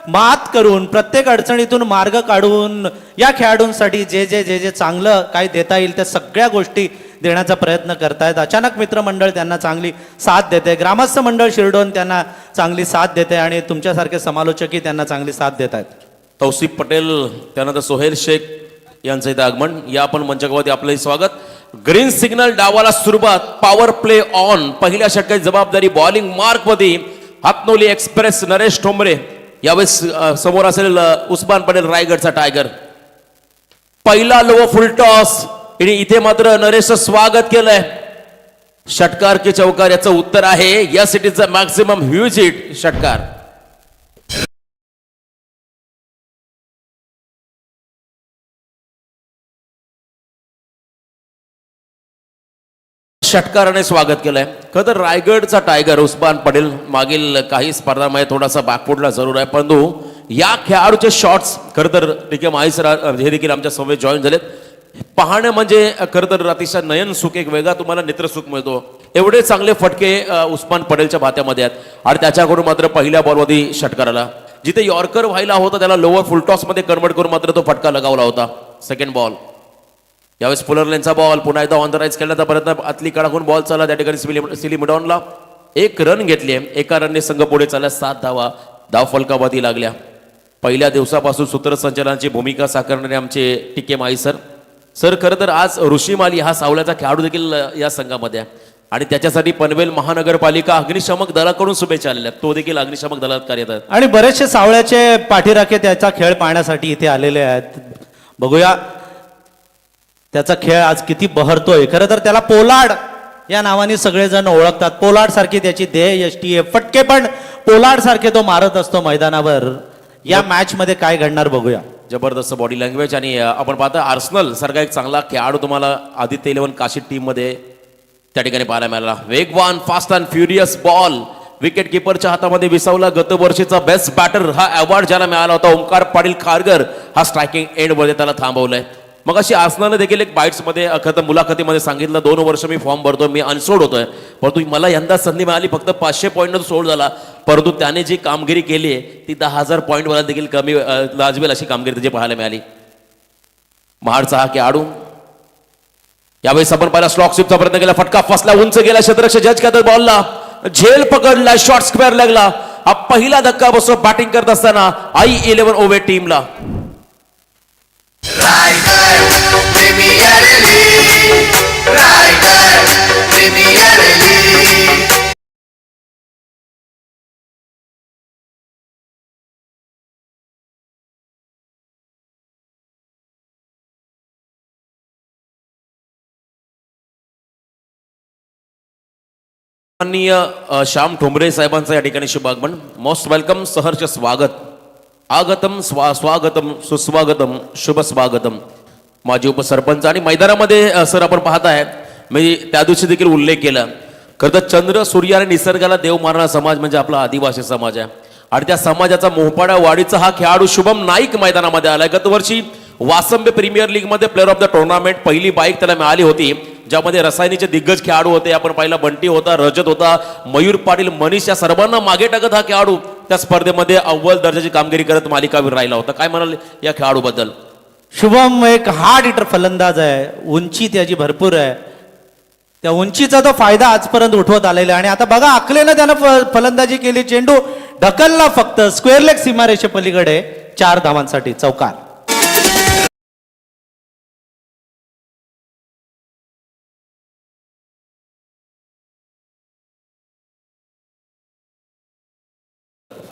मात करून प्रत्येक अडचणीतून मार्ग काढून या खेळाडूंसाठी जे जे जे जे चांगलं काय देता येईल त्या सगळ्या गोष्टी देण्याचा प्रयत्न करतायत. अचानक मित्रमंडळ त्यांना चांगली साथ देते, ग्रामस्थ मंडळ शिरडोन त्यांना चांगली साथ देते आणि तुमच्यासारखे समालोचकही त्यांना चांगली साथ देत आहेत. तौसिफ पटेल त्यानंतर सोहेल शेख यांचं इथे आगमन. या आपण मंचकावरती आपलं स्वागत. ग्रीन सिग्नल डावाला सुरुवात, पॉवर प्ले ऑन. पहिल्या षटकाची जबाबदारी बॉलिंग मार्क मध्ये हातनोली एक्सप्रेस नरेश ठोंबरे. यावेळेस समोर असेल उस्मान पटेल रायगडचा टायगर. पहिला लो फुल टॉस आणि इथे मात्र नरेशचं स्वागत केलंय. षटकार की चौकार याचं उत्तर आहे yes, it is a maximum huge hit. षटकार. षटकाराने स्वागत केलंय. खरं तर रायगडचा टायगर उस्मान पटेल मागील काही स्पर्धांमध्ये थोडासा बॅकफुटला जरूर आहे, परंतु या खेळाडूचे शॉट्स खरं तर ठीक आहे. माहीस हे देखील आमच्या समोर जॉईन झालेत. पाहणं म्हणजे खरं तर अतिशय नयन सुख, एक वेगळा तुम्हाला नेत्रसुख मिळतो. एवढे चांगले फटके उस्मान पटेलच्या भात्यामध्ये आहेत आणि त्याच्याकडून मात्र पहिल्या बॉलवरती षटकार आला. जिथे यॉर्कर व्हायला होता त्याला लोअर फुलटॉसमध्ये कन्वर्ट करून मात्र तो फटका लगावला होता. Second ball. यावेळेस फुलरलेनचा बॉल पुन्हा एकदा ऑन द राईज खेळण्याचा प्रयत्न. आतली कडकून बॉल चालला त्या ठिकाणी सिली मिडॉनला 1 रन घेतली. एका रनने संघ पुढे चालला. 7 धावा धाव फलकावधी लागल्या. पहिल्या दिवसापासून सूत्रसंचालनाची भूमिका साकारणारे आमचे टिके माई सर खरं तर आज ऋषिमाली हा सावल्याचा खेळाडू देखील या संघामध्ये आहे आणि त्याच्यासाठी पनवेल महानगरपालिका अग्निशमक दलाकडून शुभेच्छा आलेल्या. तो देखील अग्निशमक दलात कार्यरत आहे आणि बरेचसे सावळ्याचे पाठीराखे त्याचा खेळ पाहण्यासाठी इथे आलेले आहेत. बघूया त्याचा खेळ आज किती बहरतोय. खरं तर त्याला पोलार्ड या नावाने सगळेजण ओळखतात. पोलार्ड सारखी त्याची देह यष्टी आहे. फटके पण पोलार्ड सारखे तो मारत असतो मैदानावर. या मॅच मध्ये काय घडणार बघूया. जबरदस्त बॉडी लँग्वेज आणि आपण पाहतो आर्सेनल सारखा एक चांगला खेळाडू तुम्हाला आदित्य इलेव्हन काशी टीम मध्ये त्या ठिकाणी पाहायला मिळाला. वेगवान fast and furious ball wicket किपरच्या हातामध्ये विसावला. गत वर्षीचा बेस्ट बॅटर हा अवॉर्ड ज्याला मिळाला होता ओंकार पाटील खारगर हा स्ट्रायकिंग एंड मध्ये त्याला थांबवलंय. मग अशी आर्सेनलने देखील एक बाईट्समध्ये मुलाखतीमध्ये सांगितलं 2 वर्ष मी फॉर्म भरतोय, मी अनसोड होतोय, परंतु मला यंदा संधी मिळाली. फक्त 500 पॉईंट सोड झाला, परंतु त्याने जी कामगिरी केली आहे ती 10,000 पॉईंट वर देखील कमी लाजवेल अशी कामगिरी त्याची पाहायला मिळाली. महाडचा हा खेळाडू. यावेळेस आपण पहिला स्लॉक स्वीपचा प्रयत्न केला. फटका फसला, उंच गेला. क्षेत्ररक्षक जज करतात बॉलला. झेल पकडला, शॉर्ट स्क्वेअर लागला. हा पहिला धक्का बसतो बॅटिंग करत असताना i11 ओव्हे टीमला. माननीय श्याम ठोंबरे साहेबांचं या ठिकाणी शुभ आगमन. मोस्ट वेलकम, सहर्ष स्वागत. आगतम स्वागतम सुस्वागतम शुभ स्वागतम. माजी उपसरपंच आणि मैदानामध्ये सर आपण पाहताय मी त्या दिवशी देखील उल्लेख केला. खरं तर चंद्र सूर्य आणि निसर्गाला देव मानणारा समाज म्हणजे आपला आदिवासी समाज आहे आणि त्या समाजाचा मोहपाडा वाडीचा हा खेळाडू शुभम नाईक मैदानामध्ये आलाय. गत वर्षी वासंबे प्रीमियर लीग मध्ये प्लेअर ऑफ द टुर्नामेंट पहिली बाईक त्याला मिळाली होती, ज्यामध्ये रसायनीचे दिग्गज खेळाडू होते. आपण पाहिला बंटी होता, रजत होता, मयूर पाटील, मनीष या सर्वांना मागे टाकत हा खेळाडू त्या स्पर्धेमध्ये अव्वल दर्जाची कामगिरी करत मालिकावीर राहिला होता. काय म्हणाल या खेळाडू बद्दल? शुभम एक हार्ड हिटर फलंदाज आहे. उंची त्याची भरपूर आहे. त्या उंचीचा तो फायदा आजपर्यंत उठवत आलेला आहे आणि आता बघा अकलेनं त्यानं फलंदाजी केली. चेंडू ढकलला फक्त स्क्वेअर लेग सीमारेषे पलीकडे 4 धावांसाठी चौकार.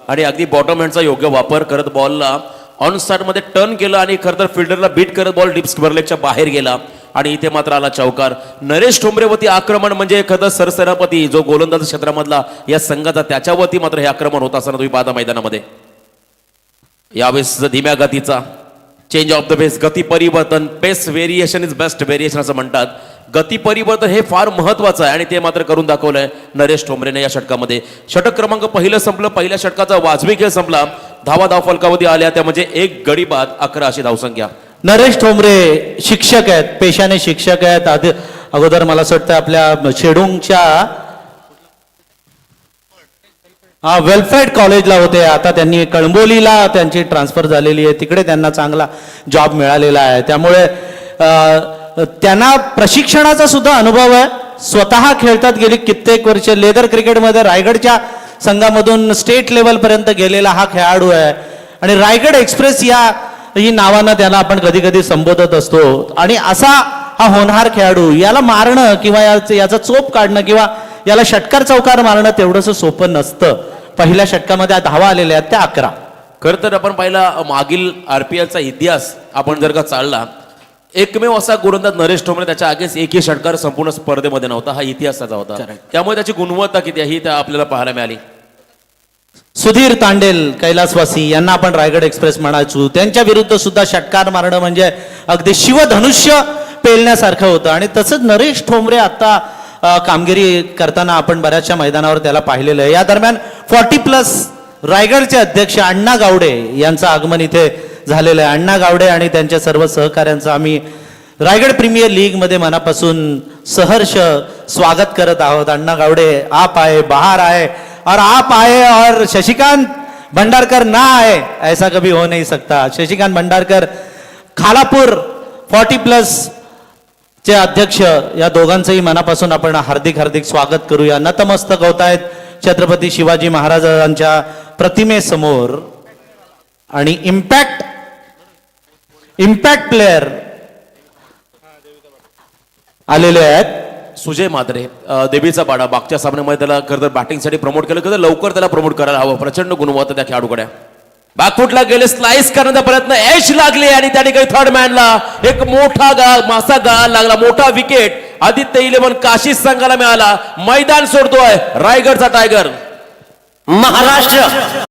आणि अगदी बॉटम हँडचा योग्य वापर करत बॉलला ऑन स्टार्ट मध्ये टर्न केलं आणि खरं तर फिल्डरला बीट करत बॉल डीप स्क्वेअर लेगच्या बाहेर गेला आणि इथे मात्र आला चौकार. नरेश ठोंबरेवरती आक्रमण म्हणजे खरं सरसेनापती जो गोलंदाज क्षेत्रामधला या संघाचा त्याच्यावरती मात्र हे आक्रमण होत असताना तुम्ही पाहता मैदानामध्ये. यावेळेस धीम्या गतीचा चेंज ऑफ द पेस, गती परिवर्तन, पेस व्हेरिएशन इज बेस्ट व्हेरिएशन असं म्हणतात. गती परिवर्तन हे फार महत्वाचं आहे आणि ते मात्र करून दाखवलंय नरेश ठोंबरेने या षटकामध्ये. षटक क्रमांक पहिलं संपलं. पहिल्या षटकाचा वाजवी खेळ संपला. धाव फलकावधी आल्या त्या म्हणजे 1 गडी बाद 11 अशी धावसंख्या. नरेश ठोंबरे शिक्षक आहेत, पेशाने शिक्षक आहेत. अगोदर मला असं वाटतं आपल्या शेडूंगच्या वेलफेड कॉलेजला होते, आता त्यांनी कळंबोलीला त्यांची ट्रान्सफर झालेली आहे, तिकडे त्यांना चांगला जॉब मिळालेला आहे. त्यामुळे त्यांना प्रशिक्षणाचा सुद्धा अनुभव आहे. स्वतः खेळतात गेली कित्येक वर्ष. लेदर क्रिकेटमध्ये रायगडच्या संघामधून स्टेट लेवलपर्यंत गेलेला हा खेळाडू आहे. आणि रायगड एक्सप्रेस ही नावानं त्याला आपण कधी कधी संबोधत असतो. आणि असा हा होनहार खेळाडू, याला मारणं किंवा याचा चोप काढणं किंवा याला षटकार चौकार मारणं तेवढंसं सोपं नसतं. पहिल्या षटकामध्ये धावा आलेल्या आहेत त्या 11. खरं तर आपण पाहिला मागील RPLचा इतिहास आपण जर का चालला, एकमेव असा गोलंदाज नरेश ठोंबरे त्याच्या आगेच एकही षटकार संपूर्ण स्पर्धेमध्ये नव्हता. हा इतिहास त्याचा होता. त्यामुळे त्याची गुणवत्ता किती आहे ही त्या आपल्याला पाहायला मिळाली. सुधीर तांडेल कैलासवासी यांना आपण रायगड एक्सप्रेस म्हणायचो. त्यांच्या विरुद्ध सुद्धा षटकार मारणं म्हणजे अगदी शिवधनुष्य पेलण्यासारखं होतं. आणि तसंच नरेश ठोंबरे आता कामगिरी करताना आपण बऱ्याचशा मैदानावर त्याला पाहिलेलं आहे. या दरम्यान 40+ रायगडचे अध्यक्ष अण्णा गावडे यांचं आगमन इथे झालेलं आहे. अण्णा गावडे आणि त्यांच्या सर्व सहकाऱ्यांचं आम्ही रायगड प्रीमियर लीग मध्ये मनापासून सहर्ष स्वागत करत आहोत. अण्णा गावडे, आप आए, बाहर आए और आप आए और शशिकांत भंडारकर ना आए, ऐसा कभी हो नहीं सकता. शशिकांत भंडारकर, खालापूर 40+ चे अध्यक्ष, या दोघांचंही मनापासून आपण हार्दिक हार्दिक स्वागत करूया. नतमस्तक होत आहेत छत्रपती शिवाजी महाराजांच्या प्रतिमेसमोर. आणि इम्पॅक्ट प्लेयर आलेले आहेत. सुजय मात्रे, देवीचा बाडा, मागच्या सामन्यामध्ये त्याला खरं तर बॅटिंगसाठी प्रमोट केलं. खरं लवकर त्याला प्रमोट करायला हवं. प्रचंड गुणवत्ता त्या खेळाडूकडे. बॅकफुटला गेले, स्लाइस करण्याचा प्रयत्न, एज लागले आणि त्या ठिकाणी थर्ड मॅनला एक मोठा मासा गळायला लागला. मोठा विकेट आदित्य 11 काशी संघाला मिळाला. मैदान सोडतोय रायगडचा टायगर. महाराष्ट्र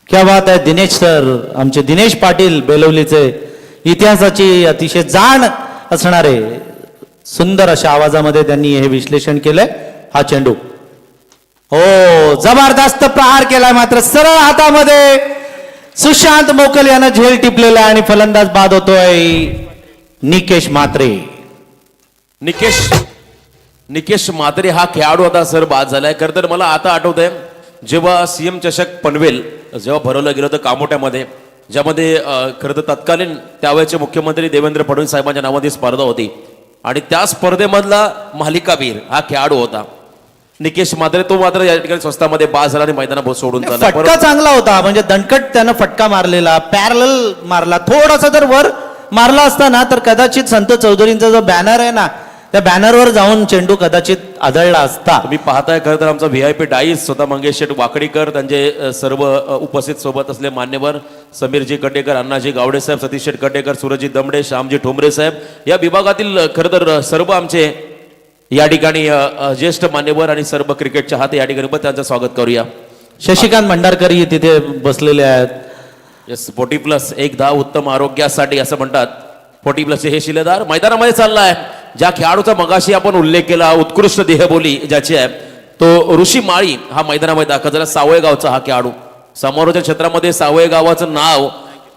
क्या बात आहे. दिनेश सर, आमचे दिनेश पाटील बेलवलीचे, इतिहासाची अतिशय जाण असणारे, सुंदर अशा आवाजामध्ये त्यांनी हे विश्लेषण केलंय. हा चेंडू हो, जबरदस्त प्रहार केलाय, मात्र सरळ हातामध्ये सुशांत मोकल यानं झेल टिपलेला आणि फलंदाज बाद होतोय निकेश म्हात्रे. निकेश म्हात्रे हा खेळाडू आता सर बाद झालाय. खरं तर मला आता आठवतंय जेव्हा CM चषक पनवेल जेव्हा भरवलं गेलं होतं कामोट्यामध्ये, ज्यामध्ये खरं तर तत्कालीन त्यावेळेचे मुख्यमंत्री देवेंद्र फडणवीस साहेबांच्या नावाने स्पर्धा होती आणि त्या स्पर्धेमधला मालिकावीर हा खेळाडू होता निकेश म्हात्रे. तो मात्र या ठिकाणी स्वस्तामध्ये बाद झाला आणि मैदाना सोडून चालला. फटका चांगला होता, म्हणजे दणकट त्यानं फटका मारलेला, पॅरल मारला. थोडासा जर वर मारला असता ना तर कदाचित संत चौधरींचा जो बॅनर आहे ना, त्या बॅनरवर जाऊन चेंडू कदाचित आदळला असता. तुम्ही पाहताय खरं तर आमचा VIP डाईस स्वतः मंगेश शेठ वाकडीकर, त्यांचे सर्व उपस्थित सोबत असले मान्यवर समीरजी कटेकर, अण्णाजी गावडे साहेब, सतीश शेठ कटेकर, सूरजजी दमडे, श्यामजी ठोंबरे साहेब, या विभागातील खरं तर सर्व आमचे या ठिकाणी ज्येष्ठ मान्यवर आणि सर्व क्रिकेटच्या हात या ठिकाणी पण त्यांचं स्वागत करूया. शशिकांत भंडारकरही तिथे बसलेले आहेत. येस, 40+ एक धाव उत्तम आरोग्यासाठी असं म्हणतात. 40+ हे शिलेदार मैदानामध्ये चाललाय. ज्या खेळाडूचा मगाशी आपण उल्लेख केला, उत्कृष्ट देहबोली ज्याची आहे, तो ऋषी माळी हा मैदानामध्ये दाखल झाला. सावळे गावचा हा खेळाडू. समोरच्या क्षेत्रामध्ये सावळे गावाचं नाव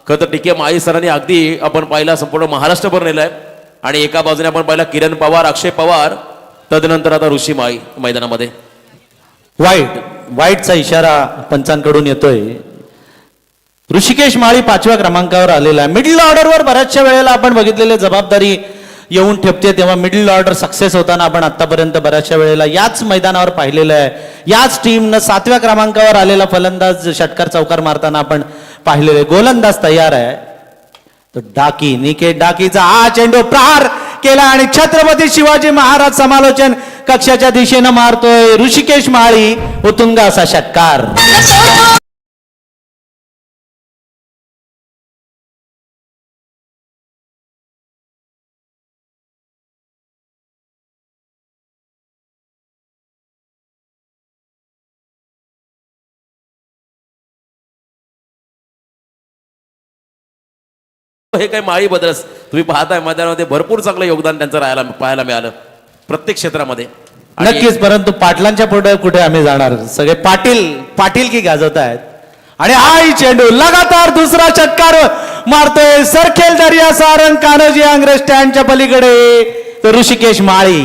खरं तर टीके माळी सरांनी अगदी आपण पाहिला संपूर्ण महाराष्ट्रभर नेलंय. आणि एका बाजूने आपण पाहिला किरण पवार, अक्षय पवार, तदनंतर आता ऋषी माळी मैदानामध्ये. वाईटचा इशारा पंचांकडून येतोय. ऋषिकेश माळी 5व्या क्रमांकावर आलेला आहे. मिडल ऑर्डरवर बऱ्याचशा वेळेला आपण बघितलेले जबाबदारी येऊन ठेपते तेव्हा मिडल ऑर्डर सक्सेस होताना आपण आतापर्यंत बऱ्याचशा वेळेला याच मैदानावर पाहिलेलं आहे. याच टीमनं 7व्या क्रमांकावर आलेला फलंदाज षटकार चौकार मारताना आपण पाहिलेले. गोलंदाज तयार आहे. तो डाकी निकेत डाकीचा हा चेंडू प्रहार केला आणि छत्रपती शिवाजी महाराज समालोचन कक्षाच्या दिशेनं मारतोय ऋषिकेश माळी. उत्तुंग असा षटकार. हे काही माळी बदलस तुम्ही पाहताय मैदानामध्ये भरपूर चांगलं योगदान त्यांचं पाहायला मिळालं प्रत्येक क्षेत्रामध्ये. आणि नक्कीच. परंतु पाटलांच्या पुढे कुठे आम्ही जाणार. सगळे पाटील की गाजवत आहेत. आणि हाही चेंडू लगातार दुसरा षटकार मारतोय सरखेल दर्या सारंग कान्होजी आंग्रे स्टँडच्या पलीकडे तो ऋषिकेश माळी.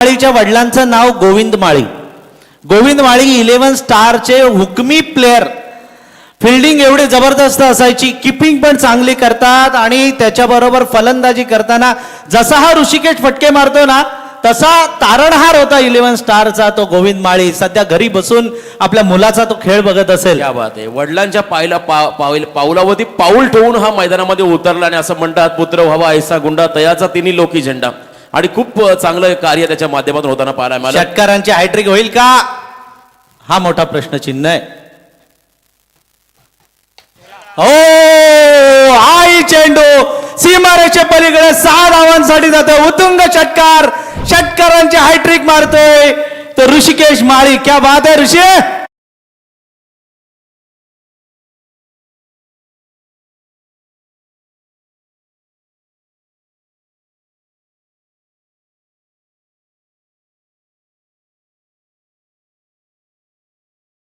माळीच्या वडिलांचं नाव गोविंद माळी. गोविंद माळी 11 स्टारचे हुकमी प्लेयर. फिल्डिंग एवढी जबरदस्त असायची, किपिंग पण चांगली करतात आणि त्याच्याबरोबर फलंदाजी करताना जसा हा ऋषिकेश फटके मारतो ना तसा तारणहार होता 11 स्टारचा तो गोविंद माळी. सध्या घरी बसून आपल्या मुलाचा तो खेळ बघत असेल. क्या बात आहे. वडिलांच्या पावलावरती पाऊल ठेवून हा मैदानामध्ये उतरला आणि असं म्हणतात पुत्र व्हावा ऐसा गुंडा तयाचा तिन्ही लोकी झेंडा. आणि खूप चांगलं कार्य त्याच्या माध्यमातून होताना पाहायला मिळालं. षटकारांची हॅट्रिक होईल का हा मोठा प्रश्नचिन्ह आहे. ओ आई चेंडू सीमारेषे पलीकडे 6 धावांसाठी जातो. उत्तुंग षटकार. षटकारांची हॅट्रिक मारतोय तो ऋषिकेश माळी. क्या बात आहे ऋषी.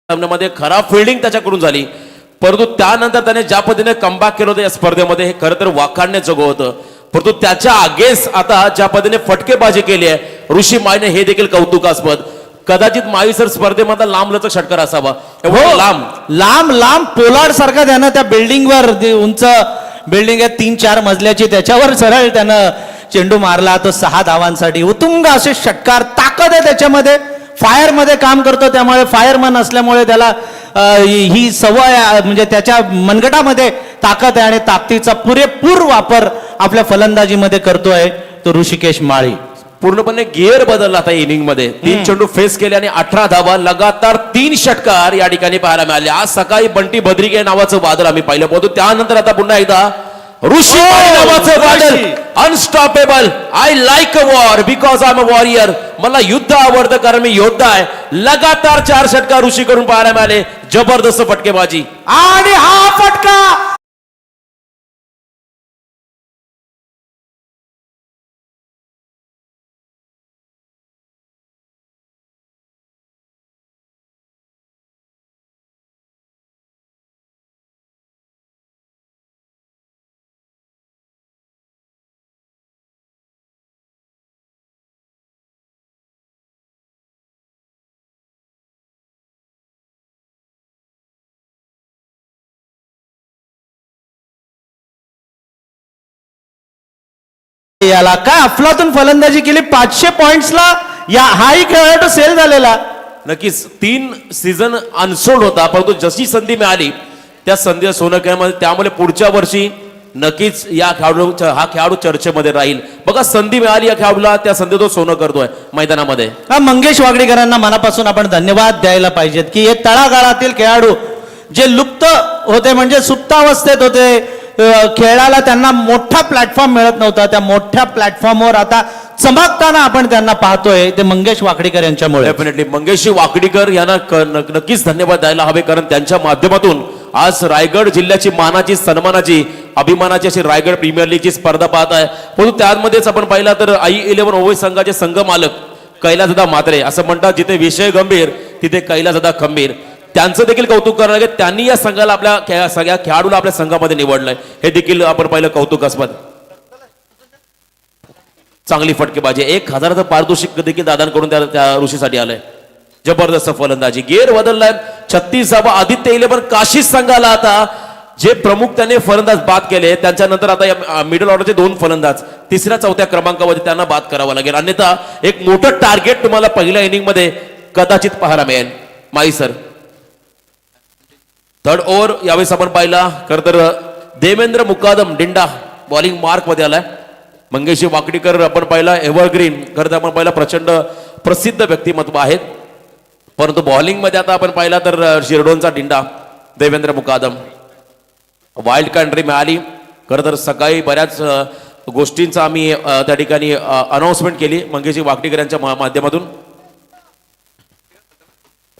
मध्ये खराब फिल्डिंग त्याच्याकडून झाली, परंतु त्यानंतर त्याने ज्या पद्धतीने कमबॅक केलं होतं या स्पर्धेमध्ये हे खरं तर वाखाणण्याजोगं होतं. परंतु त्याच्या आगेस आता ज्या पद्धतीने फटकेबाजी केली आहे ऋषी माळीने हे देखील कौतुकास्पद. कदाचित माळी सर स्पर्धेमध्ये लांबलचक षटकार असावा. लांब पोलार्ड सारखा त्यानं त्या बिल्डिंगवर उंच बिल्डिंग आहे 3-4 मजल्याची त्याच्यावर सरळ त्यानं चेंडू मारला. तो 6 धावांसाठी. उत्तुंग असे षटकार. ताकद आहे त्याच्यामध्ये. फायर मध्ये काम करतो त्यामुळे फायरमन असल्यामुळे त्याला ही सवय म्हणजे त्याच्या मनगटामध्ये ताकद आहे आणि ताकदीचा पुरेपूर वापर आपल्या फलंदाजीमध्ये करतोय तो ऋषिकेश माळी. पूर्णपणे गिअर बदलला आता इनिंग मध्ये. 3 चेंडू फेस केले आणि 18 धावा लगातार 3 षटकार या ठिकाणी पाहायला मिळाले. आज सकाळी बंटी भद्रिके नावाचं वादळ आम्ही पाहिलं होतं. त्यानंतर आता पुन्हा एकदा ऋषी माळी नावाचं वादळ. Unstoppable. I like a war because I am a warrior. मला युद्ध आवडतं कारण मी योद्धा आहे. लगातार 4 षटकार ऋषी करून पाहायला मिळाले. जबरदस्त फटकेबाजी. आणि हा फटका याला काय अफलातून फलंदाजी केली. 500 पॉइंट्सला या हाही खेळाडू सेल झालेला. नक्कीच 3 सीझन अनसोल्ड होता, परंतु जशी संधी मिळाली त्या संधी सोनं केल्यामध्ये त्यामुळे पुढच्या वर्षी नक्कीच या हा खेळाडू चर्चेमध्ये राहील. बघा संधी मिळाली या खेळाडूला, त्या संधी तो सोनं करतोय मैदानामध्ये. मंगेश वागडीकरांना मनापासून आपण धन्यवाद द्यायला पाहिजेत की हे तळागाळातील खेळाडू जे लुप्त होते म्हणजे सुप्तावस्थेत होते, खेळाला त्यांना मोठा प्लॅटफॉर्म मिळत नव्हता, त्या मोठ्या प्लॅटफॉर्मवर आता चमकताना आपण त्यांना पाहतोय ते मंगेश वाकडीकर यांच्यामुळे. डेफिनेटली मंगेश वाकडीकर यांना नक्कीच धन्यवाद द्यायला हवे, कारण त्यांच्या माध्यमातून आज रायगड जिल्ह्याची मानाची सन्मानाची अभिमानाची अशी रायगड प्रीमियर लीगची स्पर्धा पाहत आहे. परंतु त्यामध्येच आपण पाहिला तर I11 ओवळी संघाचे संघ मालक कैलासदादा म्हात्रे असं म्हणतात, जिथे विषय गंभीर तिथे कैलासदादा खंबीर. त्यांचं देखील कौतुक करायला लागेल. त्यांनी या संघाला सगळ्या खेळाडूला आपल्या संघामध्ये निवडलंय, हे देखील आपण पाहिलं कौतुकास्पद. चांगली फटकेबाजी, 1000चं पारितोषिक देखील दादांकडून त्या ऋषीसाठी आलंय. जबरदस्त फलंदाजी, गेअर बदललाय. 36 आदित्य 11 काशीच संघाला आता जे प्रमुख त्याने फलंदाज बाद केले, त्यांच्यानंतर आता या मिडल ऑर्डरचे 2 फलंदाज 3ऱ्या 4थ्या क्रमांकामध्ये त्यांना बाद करावं लागेल. अन्यथा एक मोठं टार्गेट तुम्हाला पहिल्या इनिंग मध्ये कदाचित पाहायला मिळेल. माई सर, थर्ड ओव्हर यावेळेस आपण पाहिला खरं तर देवेंद्र मुकादम डिंडा बॉलिंग मार्क मध्ये आलाय. मंगेशी वाकडीकर आपण पाहिला एव्हरग्रीन, खरं तर आपण पाहिला प्रचंड प्रसिद्ध व्यक्तिमत्व आहेत, परंतु बॉलिंग मध्ये आता आपण पाहिला तर शिरडोनचा डिंडा देवेंद्र मुकादम. वाईल्ड कार्ड एंट्री मिळाली. खरं तर सकाळी बऱ्याच गोष्टींचा आम्ही त्या ठिकाणी अनाउन्समेंट केली मंगेशी वाकडीकर यांच्या माध्यमातून.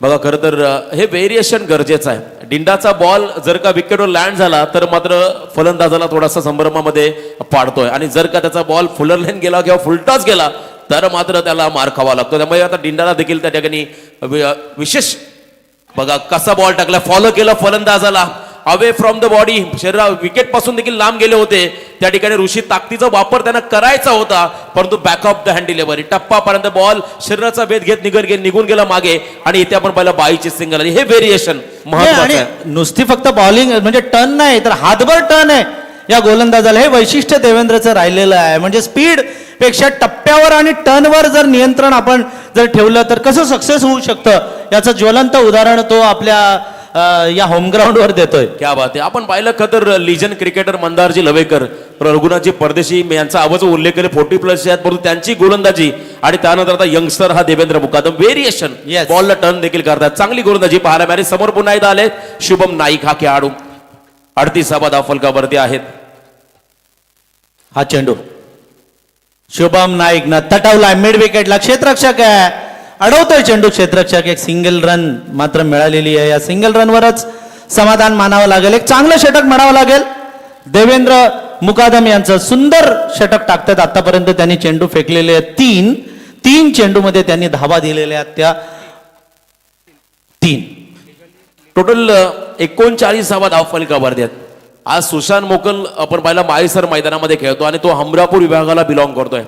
बघा खरं तर हे व्हेरिएशन गरजेचं आहे. डिंडाचा बॉल जर का विकेटवर लँड झाला तर मात्र फलंदाजाला थोडासा संभ्रमामध्ये पाडतोय, आणि जर का त्याचा बॉल फुलर लाईन गेला किंवा फुलटाच गेला तर मात्र त्याला मार खावा लागतो. त्यामुळे आता डिंडाला देखील त्या ठिकाणी विशेष बघा कसा बॉल टाकला, फॉलो केलं फलंदाजाला अवे फ्रॉम द बॉडी, शरीरा विकेट पासून देखील लांब गेले होते. त्या ठिकाणी ऋषी ताकदीचा वापर त्यांना करायचा होता, परंतु back of the hand delivery, टप्पापर्यंत बॉल शरीराचा वेध घेत निघून गेला मागे, आणि इथे आपण पाहिलं बाईची सिंगल. आणि हे व्हेरिएशन महत्त्वाचं आहे. नुसती फक्त बॉलिंग म्हणजे टर्न नाही तर हातभर टर्न आहे या गोलंदाजाला. हे वैशिष्ट्य देवेंद्रचं राहिलेलं आहे. म्हणजे स्पीड पेक्षा टप्प्यावर आणि टर्नवर जर नियंत्रण आपण जर ठेवलं तर कसं सक्सेस होऊ शकतं, याचं ज्वलंत उदाहरण तो आपल्या या होम ग्राउंडवर देतोय. क्या बात आहे. आपण पाहिलं खतर लिजन क्रिकेटर मंदारजी लवेकर, रघुनाथजी परदेशी यांचा आवाज उल्लेख केले 40+ आहेत, परंतु त्यांची गोलंदाजी आणि त्यानंतर आता यंगस्टर हा देवेंद्र मुकादम व्हेरिएशन Yes. बॉलला टर्न देखील करतात. चांगली गोलंदाजी पाहायला मिळाली. समोर पुन्हा एकदा आले शुभम नाईक हा खेळाडू 38 धावा फलकावरती आहेत. हा चेंडू शुभम नाईक न तटवलाय मिड विकेटला, क्षेत्ररक्षक आहे, अडवतोय चेंडू क्षेत्ररक्षक. एक सिंगल रन मात्र मिळालेली आहे. या सिंगल रनवरच समाधान मानावं लागेल. एक चांगलं षटक म्हणावं लागेल. देवेंद्र मुकादम यांचं सुंदर षटक टाकतात. आतापर्यंत त्यांनी चेंडू फेकलेले आहेत 3 चेंडूमध्ये त्यांनी धावा दिलेल्या आहेत त्या 3. टोटल 39 धाव फलकावरती आहेत. आज सुशांत मोकल आपण पाहिला माईसर मैदानामध्ये खेळतो आणि तो हमरापूर विभागाला बिलॉंग करतोय.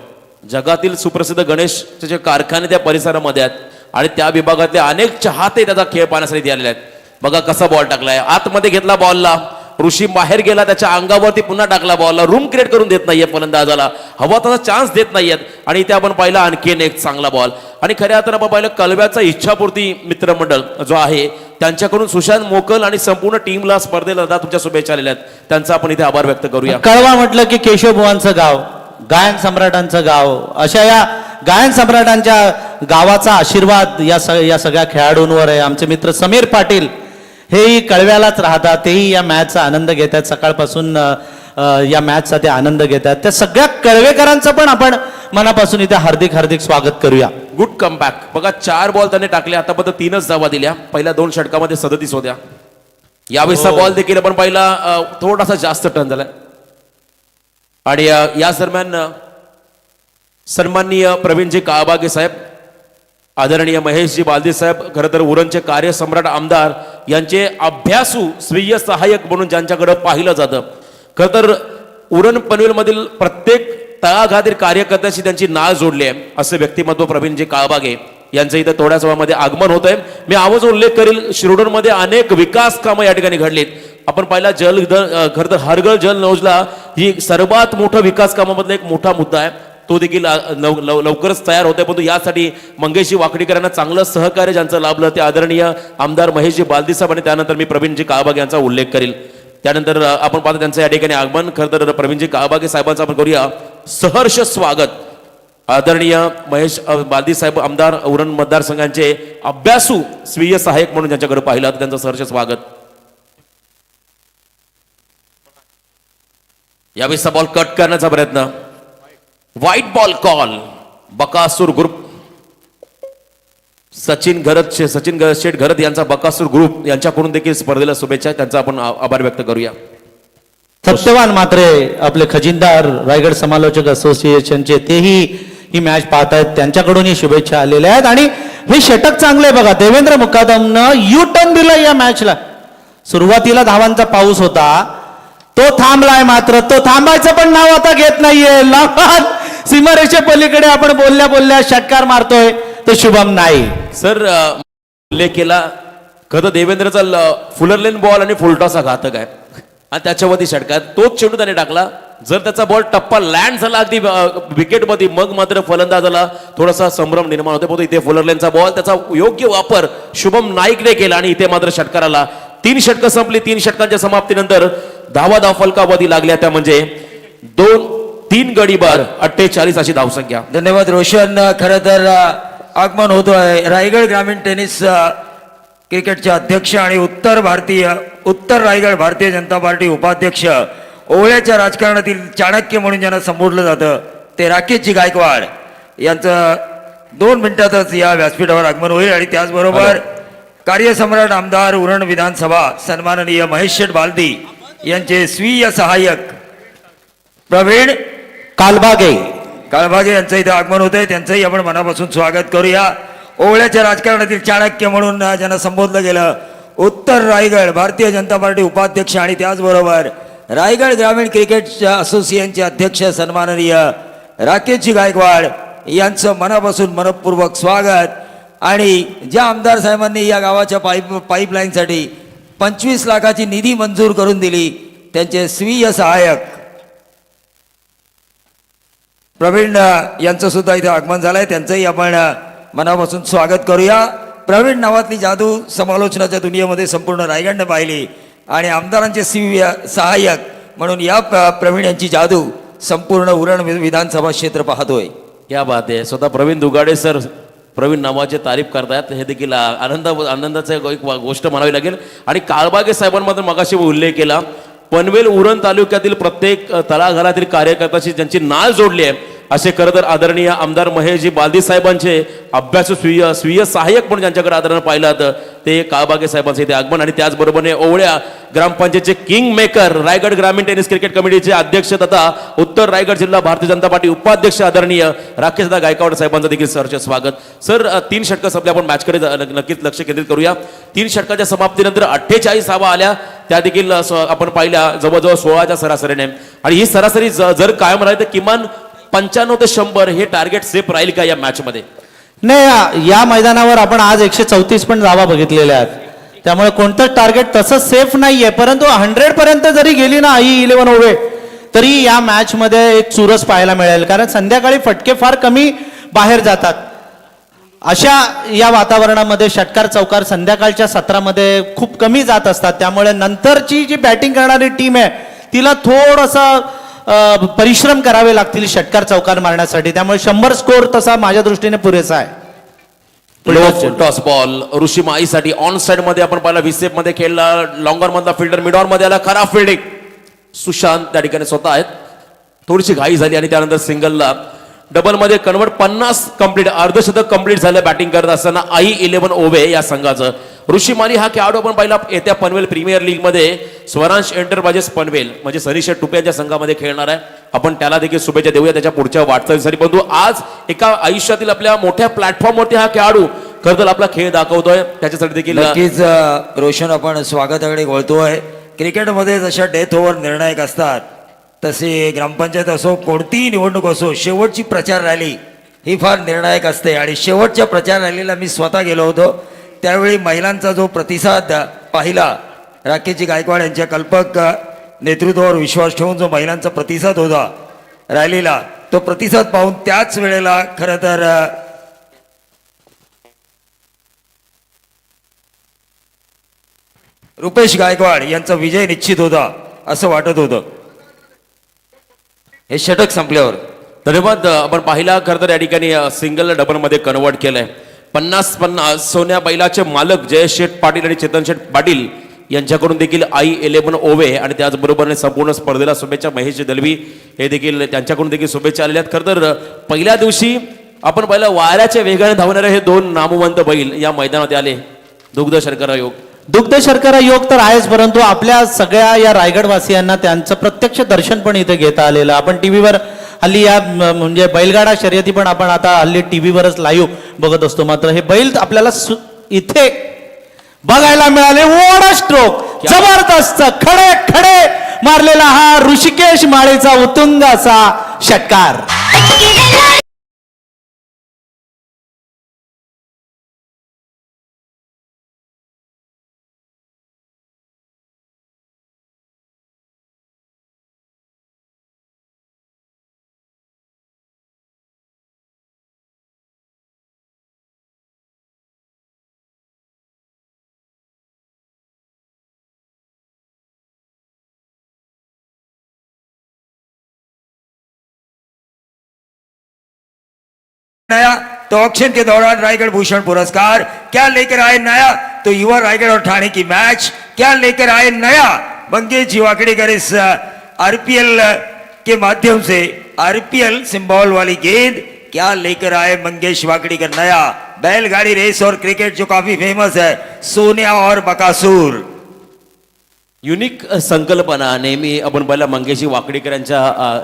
जगातील सुप्रसिद्ध गणेशचे कारखाने त्या परिसरामध्ये आहेत आणि त्या विभागातले अनेक चाहते त्याचा खेळ पाहण्यासाठी आलेले आहेत. बघा कसा बॉल टाकलाय, आतमध्ये घेतला बॉलला, ऋषी बाहेर गेला, त्याच्या अंगावरती पुन्हा टाकला बॉलला. रूम क्रिएट करून देत नाहीये फलंदाजाला, हवा तसा चान्स देत नाहीयेत. आणि इथे आपण पाहिला आणखीन एक चांगला बॉल. आणि खऱ्या अर्थानं आपण पाहिलं कलव्याचा इच्छापूर्ती मित्रमंडळ जो आहे त्यांच्याकडून सुशांत मोकल आणि संपूर्ण टीमला स्पर्धेला तुमच्या शुभेच्छा आलेल्या आहेत. त्यांचा आपण इथे आभार व्यक्त करूया. कळवा म्हटलं की केशवभुवांचं गाव, गायन सम्राटांचं गाव, अशा या गायन सम्राटांच्या गावाचा आशीर्वाद या सगळ्या खेळाडूंवर आहे. आमचे मित्र समीर पाटील हेही कळव्यालाच राहतात, तेही या मॅचचा आनंद घेत आहेत. सकाळपासून या मॅचचा ते आनंद घेत आहेत. त्या सगळ्या कळवेकरांचं पण आपण मनापासून इथे हार्दिक स्वागत करूया. Good comeback. बघा 4 बॉल त्याने टाकले, आतापर्यंत 3च धावा दिल्या. पहिल्या 2 षटकामध्ये 37 होत्या. यावेळेसचा बॉल देखील आपण पाहिला थोडासा जास्त टर्न झालाय. आणि या दरम्यान सन्माननीय प्रवीणजी काळबागे साहेब, आदरणीय महेशजी बालदी साहेब, खरं तर उरणचे कार्यसम्राट आमदार यांचे अभ्यासू स्वीय सहाय्यक म्हणून ज्यांच्याकडे पाहिलं जातं. खरं तर उरण पनवेलमधील प्रत्येक तळागाळातील कार्यकर्त्याशी त्यांची नाळ जोडली आहे असे व्यक्तिमत्व प्रवीणजी काळबागे यांचं इथं थोड्याच वेळामध्ये आगमन होत आहे. मी आवाज उल्लेख करील, शिरोडमध्ये अनेक विकास कामं या ठिकाणी घडलीत. आपण पाहिला खरं तर हरगळ जल योजना ही सर्वात मोठं विकास कामामधला एक मोठा मुद्दा आहे. तो देखील लवकरच तयार होतोय. परंतु यासाठी मंगेशी वाकडीकरांना चांगलं सहकार्य ज्यांचं लाभलं ते आदरणीय आमदार महेशजी बालदी साहेब आणि त्यानंतर मी प्रवीणजी काळबागे यांचा उल्लेख करील. त्यानंतर आपण पाहतो त्यांचं या ठिकाणी आगमन. खरं तर प्रवीणजी काळबागे साहेबांचं आपण करूया सहर्ष स्वागत. आदरणीय महेश बालदी साहेब आमदार उरण मतदारसंघांचे अभ्यासू स्वीय सहाय्यक म्हणून ज्यांच्याकडे पाहिलं तर त्यांचं सहर्ष स्वागत. यावेळेसचा बॉल कट करण्याचा प्रयत्न, wide ball call. Bakasur group Sachin Sheth Gharat यांचा बकासूर ग्रुप यांच्याकडून देखील स्पर्धेला शुभेच्छा. त्यांचा आपण आभार व्यक्त करूया. सत्यवान मात्रे आपले खजिनदार रायगड समालोचक असोसिएशनचे तेही ही मॅच पाहतायत, त्यांच्याकडूनही शुभेच्छा आलेल्या आहेत. आणि हे षटक चांगले बघा. देवेंद्र मुकादमनं यू टर्न दिला या मॅचला. सुरुवातीला धावांचा पाऊस होता, तो थांबलाय, मात्र तो थांबायचं पण नाव आता घेत नाहीये. लांब सीमारेषे पलीकडे आपण बोलल्या बोलल्या षटकार मारतोय तो शुभम नाईक. सर उल्लेख केला खरं देवेंद्रचा फुलरलेन बॉल आणि फुलटॉस हा घातक आहे आणि त्याच्यावरती षटकार तोच चेंडू त्याने टाकला. जर त्याचा बॉल टप्पा लँड झाला अगदी विकेटमध्ये, मग मात्र फलंदाजाला थोडासा संभ्रम निर्माण होते. परंतु इथे फुलरलेनचा बॉल, त्याचा योग्य वापर शुभम नाईकने केला आणि इथे मात्र षटकाराला 3 षटकं संपली. 3 षटकांच्या समाप्तीनंतर धावा फलकावधी लागल्या त्या म्हणजे 2-3 गडी बाद 48 अशी धावसंख्या. धन्यवाद रोशन. खरं तर आगमन होतोय रायगड ग्रामीण टेनिस क्रिकेटचे अध्यक्ष आणि उत्तर रायगड भारतीय जनता पार्टी उपाध्यक्ष, ओवळ्याच्या राजकारणातील चाणक्य म्हणून ज्यांना संबोधलं जातं ते राकेशजी गायकवाड यांचं 2 मिनिटातच या व्यासपीठावर आगमन होईल. आणि त्याचबरोबर कार्यसम्राट आमदार उरण विधानसभा सन्माननीय महेश शेठ बालदी यांचे स्वीय सहाय्यक प्रवीण काळभागे यांचं इथे आगमन होत आहे. त्यांचंही आपण मनापासून स्वागत करूया. ओवळ्याच्या राजकारणातील चाणक्य म्हणून ज्यांना संबोधलं गेलं, उत्तर रायगड भारतीय जनता पार्टी उपाध्यक्ष आणि त्याचबरोबर रायगड ग्रामीण क्रिकेट असोसिएशनचे अध्यक्ष सन्माननीय राकेशजी गायकवाड यांचं मनापासून मनपूर्वक स्वागत. आणि ज्या आमदार साहेबांनी या गावाच्या पाईपलाईनसाठी 25 लाखाची निधी मंजूर करून दिली, त्यांचे स्वीय सहाय्यक प्रवीण यांचं सुद्धा इथे आगमन झालंय. त्यांचंही आपण मनापासून स्वागत करूया. प्रवीण नावातली जादू समालोचनाच्या दुनियेमध्ये संपूर्ण रायगडने पाहिली आणि आमदारांचे सहाय्यक म्हणून या प्रवीण यांची जादू संपूर्ण उरण विधानसभा क्षेत्र पाहतोय. क्या बात आहे. स्वतः प्रवीण दुगाडे सर प्रवीण नावाचे तारीफ करतायत. हे देखील आनंदाचं एक गोष्ट म्हणावी लागेल. आणि काळबागे साहेबांमध्ये मगाशी उल्लेख केला, पनवेल उरण तालुक्यातील प्रत्येक तळागाळातील कार्यकर्त्याशी ज्यांची नाळ जोडली आहे असे खरं तर आदरणीय आमदार महेशजी बालदी साहेबांचे अभ्यासू स्वीय सहाय्यक म्हणून ज्यांच्याकडे आदरानं पाहिलं जातं ते काळबागे साहेबांचे इथे आगमन. आणि त्याचबरोबरने ओवळ्या ग्रामपंचायतचे किंग मेकर, रायगड ग्रामीण टेनिस क्रिकेट कमिटीचे अध्यक्ष तथा उत्तर रायगड जिल्हा भारतीय जनता पार्टी उपाध्यक्ष आदरणीय राकेशदा गायकवाड साहेबांचं देखील सरचे स्वागत. सर 3 षटकं संपले, आपण मॅचकडे नक्कीच लक्ष केंद्रित करूया. 3 षटकाच्या समाप्तीनंतर 48 धावा आल्या, त्या देखील आपण पाहिल्या जवळजवळ 16च्या सरासरीने. आणि ही सरासरी जर कायम राहील तर किमान 95 ते 100 हे टार्गेट सेफ राहील का या मॅच मध्ये? नाही, या मैदानावर आपण आज 134 पण धावा बघितलेल्या आहेत, त्यामुळे कोणतंच टार्गेट तसं सेफ नाहीये. परंतु 100 पर्यंत जरी गेली ना ही 11 ओव्हर तरी या मॅच मध्ये एक चुरस पाहायला मिळेल, कारण संध्याकाळी फटके फार कमी बाहेर जातात. अशा या वातावरणामध्ये षटकार चौकार संध्याकाळच्या सत्रामध्ये खूप कमी जात असतात, त्यामुळे नंतरची जी बॅटिंग करणारी टीम आहे तिला थोडंसं परिश्रम करावे लागतील षटकार चौकार मारण्यासाठी. त्यामुळे 100 स्कोर तसा माझ्या दृष्टीने पुरेसा आहे. टॉस बॉल ऋषी माईसाठी ऑन साइड मध्ये आपण पाहिला, विसेप मध्ये खेळला, लॉंगर मधला फिल्डर मिड ऑन मध्ये आला, खराब फिल्डिंग सुशांत त्या ठिकाणी स्वतः आहेत. थोडीशी घाई झाली आणि त्यानंतर सिंगलला डबल मध्ये कन्वर्ट 50 कंप्लीट, अर्धशतक कंप्लीट झालं बॅटिंग करत असताना I11 ओव्हे या संघाचं. ऋषी माली हा खेळाडू आपण पाहिला येत्या पनवेल प्रीमियर लीग मध्ये स्वरांश एंटरप्राइजेस पनवेल म्हणजे सनीश टुप्यांच्या संघामध्ये खेळणार आहे. आपण त्याला देखील शुभेच्छा देऊया त्याच्या पुढच्या वाटचालीसाठी. परंतु आज एका आयुष्यातील आपल्या मोठ्या प्लॅटफॉर्मवरती हा खेळाडू खरं तर आपला खेळ दाखवतोय, त्याच्यासाठी देखील नक्कीच रोशन आपण स्वागताकडे वळतोय. क्रिकेटमध्ये जशा डेथ ओव्हर निर्णायक असतात तसे ग्रामपंचायत असो कोणतीही निवडणूक असो शेवटची प्रचार रॅली ही फार निर्णायक असते. आणि शेवटच्या प्रचार रॅलीला मी स्वतः गेलो होतो, त्यावेळी महिलांचा जो प्रतिसाद पाहिला, राकेशजी गायकवाड यांच्या कल्पक नेतृत्वावर विश्वास ठेवून जो महिलांचा प्रतिसाद होता रॅलीला, तो प्रतिसाद पाहून त्याच वेळेला खरं तर रुपेश गायकवाड यांचा विजय निश्चित होता असं वाटत होतं हे षटक संपल्यावर. धन्यवाद. आपण पाहिला खरं तर या ठिकाणी सिंगल डबल मध्ये कन्वर्ट केलंय. 50-50 सोन्या बैलाचे मालक जयेश शेठ पाटील आणि चेतन शेठ पाटील यांच्याकडून देखील I11 ओव्हे आणि त्याचबरोबर संपूर्ण स्पर्धेला शुभेच्छा. महेश दलवी हे देखील त्यांच्याकडून देखील शुभेच्छा आलेल्या आहेत. खरं तर पहिल्या दिवशी आपण पाहिलं वाऱ्याच्या वेगाने धावणारे हे 2 नामवंत बैल या मैदानात आले. दुग्ध शर्करा योग तर आहेच, परंतु आपल्या सगळ्या या रायगडवासियांना त्यांचं प्रत्यक्ष दर्शन पण इथे घेता आलेलं. आपण टीव्हीवर हल्ली या म्हणजे बैलगाडा शर्यती पण आपण आता हल्ली टीव्हीवरच लाईव्ह बघत असतो, मात्र हे बैल आपल्याला इथे बघायला मिळाले. वॉट स्ट्रोक, जबरदस्त खडे खडे मारलेला हा ऋषिकेश माळेचा उत्तुंग असा षटकार. नया तो ऑक्शन के दौरान रायगढ़ भूषण पुरस्कार क्या लेकर आए नया, तो युवा रायगढ़ और ठाणे की मैच क्या लेकर आए नया. मंगेश जी वाकड़ीकर इस आरपीएल के माध्यम से आरपीएल सिंबल वाली गेंद क्या लेकर आए मंगेश वाकड़ीकर नया. बैलगाड़ी रेस और क्रिकेट जो काफी फेमस है, सोनिया और बकासूर. युनिक संकल्पना नेहमी आपण पहिला मंगेशी वाकडीकर यांच्या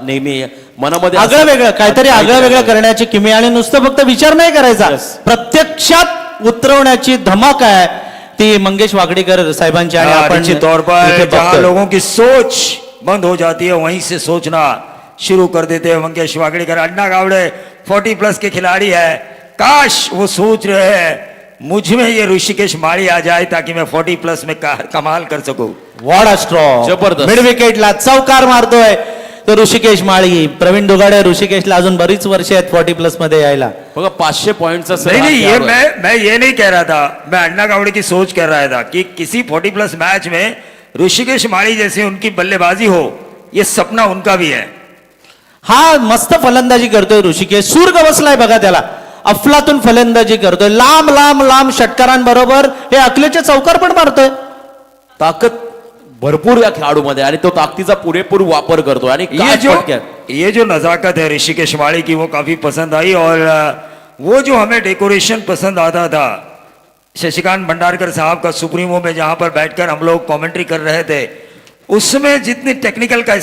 नेहमी मनामध्ये आगळं वेगळं काहीतरी आगळं वेगळं करण्याची किमी आणि नुसतं फक्त विचार नाही करायचा, प्रत्यक्षात उतरवण्याची धमक आहे ती मंगेश वाकडीकर साहेबांची. आणि आपण निश्चित तौर इथे पर जहां बघतोय. लोगों की सोच बंद हो जाती है वहीं से सोचना शुरू कर देते हैं मंगेश वाकड़ीकर. अन्ना गावड़े 40+ के खिलाड़ी है, काश वो सोच रहे हैं मुझ में ये ऋषिकेश माळी आ जाए ताकि मैं 40+ में कमाल कर सकूं. वॉट अ स्ट्रॉ, जबरदस्त. मिड विकेटला चौकार मारतोय तो ऋषिकेश माळी. प्रवीण दुगाडे, ऋषिकेशला अजून बरीच वर्ष आहेत 40+ मध्ये यायला. बघा 500 पॉइंटचा नहीं ये मैं ये नहीं कह रहा था, मैं अन्ना गावड़े की सोच कर रहा था कि किसी 40+ मैच में ऋषिकेश माळी जैसे उनकी बल्लेबाजी हो, ये सपना उनका भी है. हा मस्त फलंदाजी करतोय ऋषिकेश, सूर्ग बसलाय बघा त्याला. अफलातून फलंदाजी करतोय, लांब लांब लांब षटकारांबरोबर हे अकलेचे चौकार पण मारतोय. ताकद भरपूर या खेळाडूमध्ये आणि तो ताकदीचा पुरेपूर वापर करतो. आणि ये जो नजाकत है ऋषिकेश माळी की वो काफी पसंद आई. और वो जो हमें डेकोरेशन पसंद आता था शशिकांत भंडारकर साहब का सुप्रीमो में, जहां पर बैठकर हम लोग कमेंट्री कर रहे थे, उसमें जितनी टेक्निकल का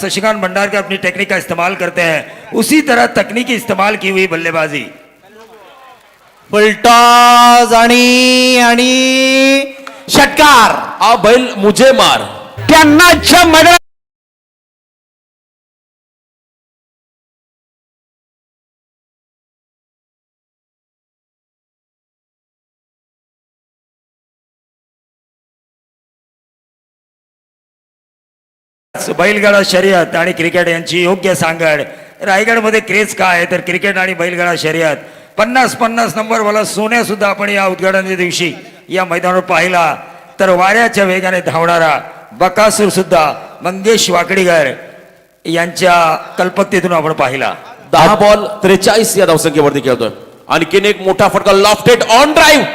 शशिकांत भंडारकर अपनी टेक्निक का इस्तेमाल करते हैं, उसी तरह तकनीकी इस्तेमाल की हुई बल्लेबाजी. फुलटॉस आणि षटकार. हा बैल मुझे मार. त्यांनाच्या मैदानात बैलगाडा शर्यत आणि क्रिकेट यांची योग्य सांगड. रायगडमध्ये क्रेज काय आहे तर क्रिकेट आणि बैलगाडा शर्यत. 50-50 नंबरवाला सोन्या सुद्धा आपण या उद्घाटनाच्या दिवशी या मैदानावर पाहिला, तर वाऱ्याच्या वेगाने धावणारा बकासूर सुद्धा मंगेश वाकडीकर यांच्या कल्पकतेतून आपण पाहिला. 10 बॉल 43 या धावसंख्येवरती खेळतोय. आणखीन एक मोठा फटका लॉफ्टेड ऑन ड्राईव्ह.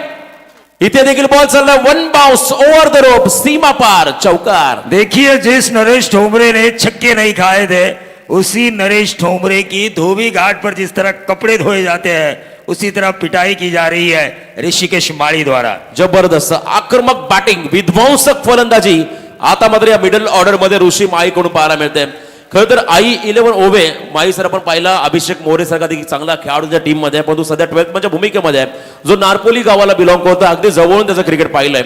इथे देखील बॉल चालला, one bounce over the rope, सीमा पार, चौकार. देखिए जिस नरेश ठोंबरे ने छक्के नहीं खाए थे, उसी नरेश ठोंबरे की धोबी घाट पर जिस तरह कपड़े धोए जाते हैं, उसी तरह पिटाई की जा रही है ऋषिकेश माळी द्वारा. जबरदस्त आक्रमक बॅटिंग, विध्वंसक फलंदाजी आता मात्र या मिडल ऑर्डर मध्ये ऋषी माळीकडून पाहायला मिळते. खरं तर आई 11 ओव्हे माई सर आपण पाहिला, अभिषेक मोरे सारखा देखील चांगला खेळाडूच्या टीम मध्ये आहे, परंतु सध्या 12th मध्ये भूमिकेमध्ये आहे, जो नारपोली गावाला बिलॉंग करतो. अगदी जवळून त्याचं क्रिकेट पाहिलंय.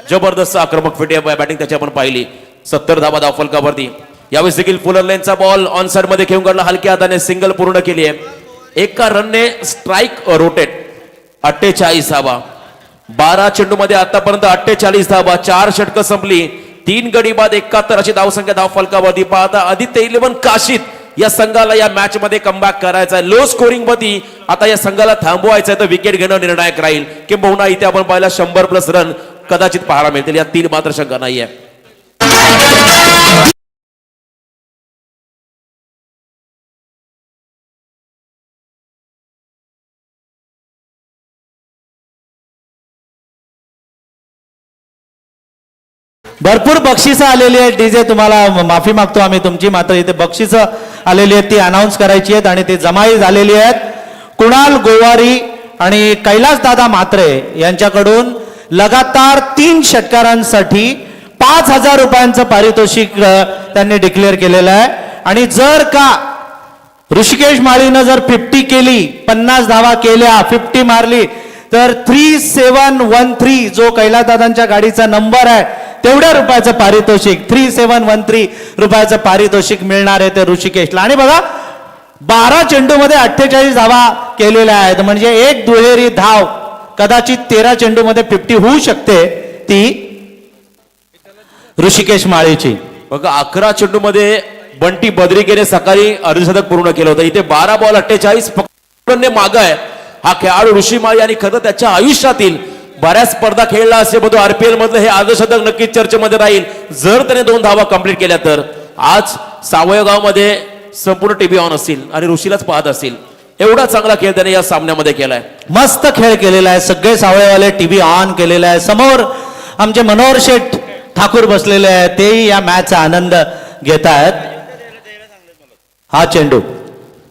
जबरदस्त आक्रमक फिटी बॅटिंग त्याची आपण पाहिली. 70 धावा धावफलकावरती. यावेळेस देखील फुलर लेनचा बॉल ऑन साइड मध्ये खेळून काढला, हलक्या हाताने सिंगल पूर्ण केली आहे. एका रनने स्ट्राईक रोटेट. 48 धावा 12 चेंडू मध्ये आतापर्यंत 48 धावा, 4 षटकं संपली, 3 गडी बाद 71 अशी धावसंख्या धावफलकावरती. पाहता आदित्य 11 काशीत या संघाला या मॅच मध्ये कमबॅक करायचा आहे. लो स्कोरिंग मध्ये आता या संघाला थांबवायचं आहे, तर विकेट घेणं निर्णायक राहील. किंबहुना इथे आपण पाहिला 100+ रन कदाचित पाहायला मिळतील. या 3 मात्र शंका नाहीये. भरपूर बक्षिसं आलेली आहेत. डीजे तुम्हाला माफी मागतो आम्ही तुमची, मात्र इथे बक्षिसं आलेली आहेत ती अनाऊन्स करायची आहेत आणि ती जमाई झालेली आहेत. कुणाल गोवारी आणि कैलास दादा म्हात्रे यांच्याकडून लगातार 3 षटकारांसाठी 5,000 रुपयांचं पारितोषिक त्यांनी डिक्लेअर केलेलं आहे. आणि जर का ऋषिकेश माळीनं जर 50 केली, 50 धावा केल्या, 50 मारली, तर 3713 जो कैलासदादांच्या गाडीचा नंबर आहे तेवढ्या रुपयाचं पारितोषिक, 3713 रुपयाचं पारितोषिक मिळणार आहे ते ऋषिकेशला. आणि बघा 12 चेंडूमध्ये 48 धावा केलेल्या आहेत, म्हणजे एक दुहेरी धाव कदाचित 13 चेंडूमध्ये 50 होऊ शकते ती ऋषिकेश माळीची. बघा 11 चेंडूमध्ये बंटी बद्रिकेने सकाळी अर्धशतक पूर्ण केलं होतं. इथे 12 बॉल 48 फक्त माग आहे हा खेळाडू ऋषी माळी. आणि खरं त्याच्या आयुष्यातील बऱ्याच स्पर्धा खेळला असे बघतो RPL मधलं हे अर्धशतक नक्कीच चर्चेमध्ये राहील जर त्याने 2 धावा कंप्लीट केल्या तर. आज सावयगाव मध्ये संपूर्ण टीव्ही ऑन असतील आणि ऋषीलाच पाहत असतील, एवढा चांगला खेळ त्याने या सामन्यामध्ये केलाय. मस्त खेळ केलेला आहे, सगळे सावळेवाले टीव्ही ऑन केलेला आहे. समोर आमचे मनोहर शेठ ठाकूर बसलेले आहेत, तेही या मॅचचा आनंद घेत आहेत. हा चेंडू